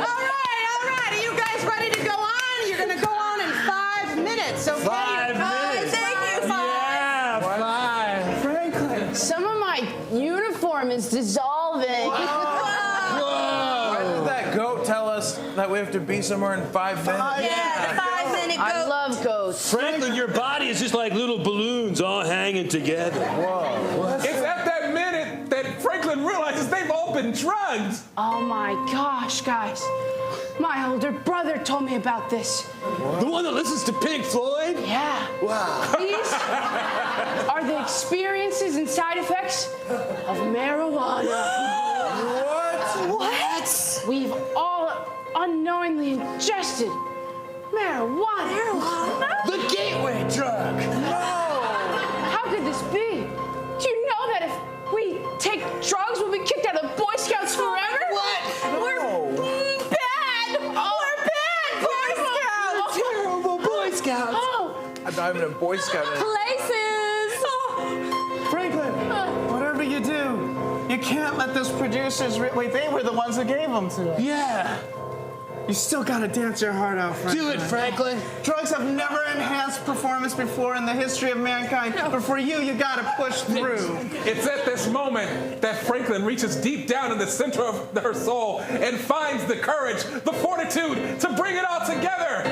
right, are you guys ready to go on? You're gonna go on in 5 minutes, okay? 5 minutes. Thank you, Yeah, 5. Franklin. Some of my uniform is dissolving. Why did that goat tell us that we have to be somewhere in 5 minutes? Yeah, the 5-minute I goat. love goats. Franklin, your body is just like little balloons all hanging together. It's at that minute that Franklin realizes they've all been drugged. Oh my gosh, guys. My older brother told me about this. The one that listens to Pink Floyd? Yeah. Wow. These are the experiences and side effects of marijuana. What? We've all unknowingly ingested marijuana. The gateway drug. How could this be? Do you know that if we take drugs, we'll be kicked out of Boy Scouts forever? What? We're bad. We're bad Boy Scouts. Terrible Boy Scouts. Oh. I'm not even a Boy Scout. Places. Franklin, whatever you do, you can't let those producers. Wait, they were the ones that gave them to us. Yeah. You still gotta dance your heart out, Franklin. Do it, Franklin. Drugs have never enhanced performance before in the history of mankind, but for you, you gotta push through. It's at this moment that Franklin reaches deep down in the center of her soul and finds the courage, the fortitude to bring it all together.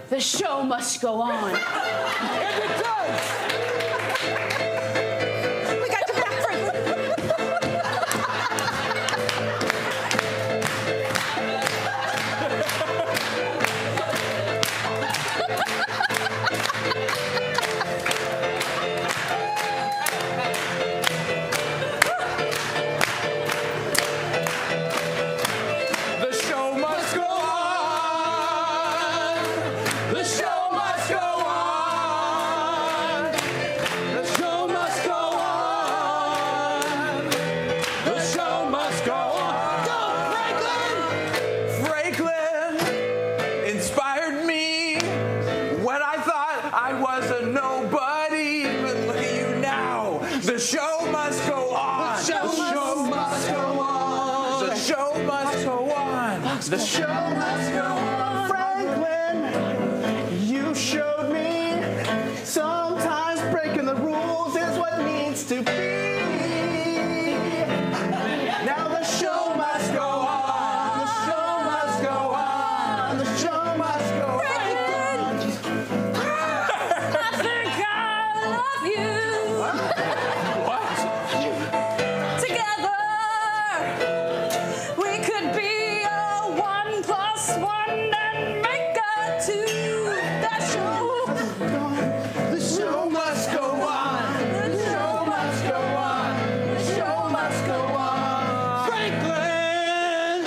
The show must go on. And it does. We got your back, Franklin. The show must go on. The show must go on. The show must go on. The show must go on. Go, Franklin! Franklin inspired me when I thought I was a nobody. But look at you now. The show must go on. The show must go on. The show must go on. The show must go on. Franklin, you showed me sometimes breaking the rules is what needs to be. Now the show must go on. The show must go on. The show must go on. I think I love you. Together, we could be a 1+1 and make a 2. That show. The show must go on. The show must go on. The show must go on. Franklin,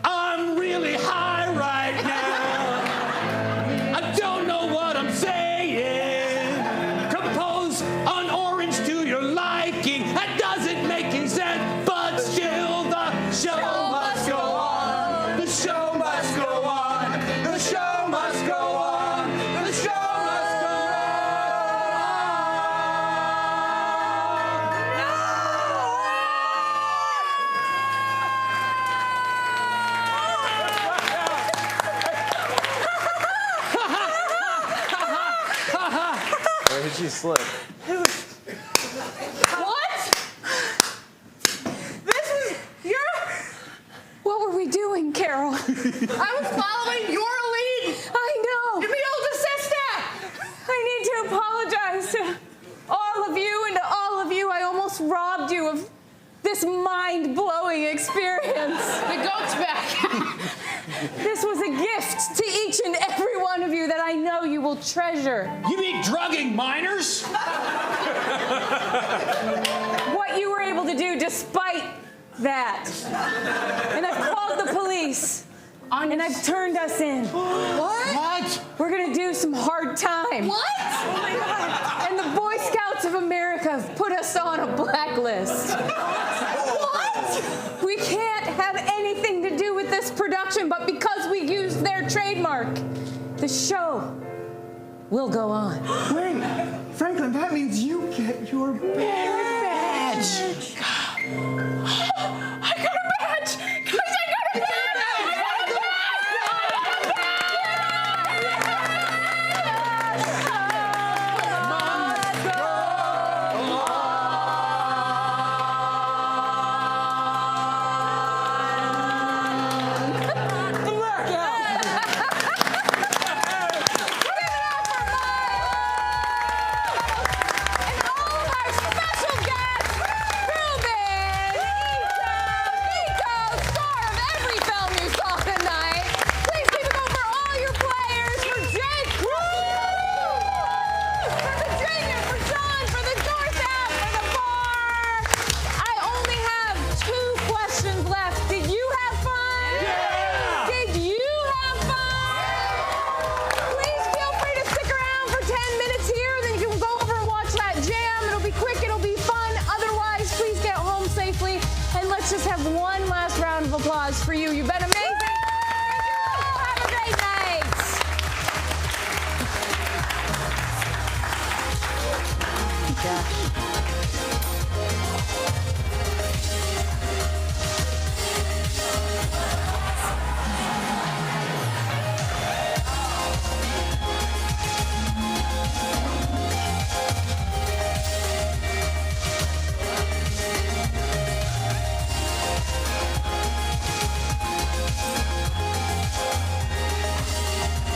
I'm really high right now. I don't know what I'm saying. Compose an orange to your liking. That doesn't make any sense, but still the show must go on. The show must go on. The show must go on. The show must go Where did she slip? What? This is your. What were we doing, Carol? I was following your lead. I know. To be able to sister. I need to apologize to all of you, and to all of you, I almost robbed you of this mind-blowing experience. The goat's back. This was a gift to each and every one of you that I know you will treasure. You mean drugging minors? What you were able to do despite that. And I've called the police. And I've turned us in. What? We're gonna do some hard time. What? Oh my God. And the Boy Scouts of America have put us on a blacklist. What? We can't have anything to do with this production, but because we used their trademark, the show will go on. Wait, Franklin, that means you get your badge. I got a badge. Guys, I got a badge. And all of our special guests, Ruben, Ethan, applause for you. You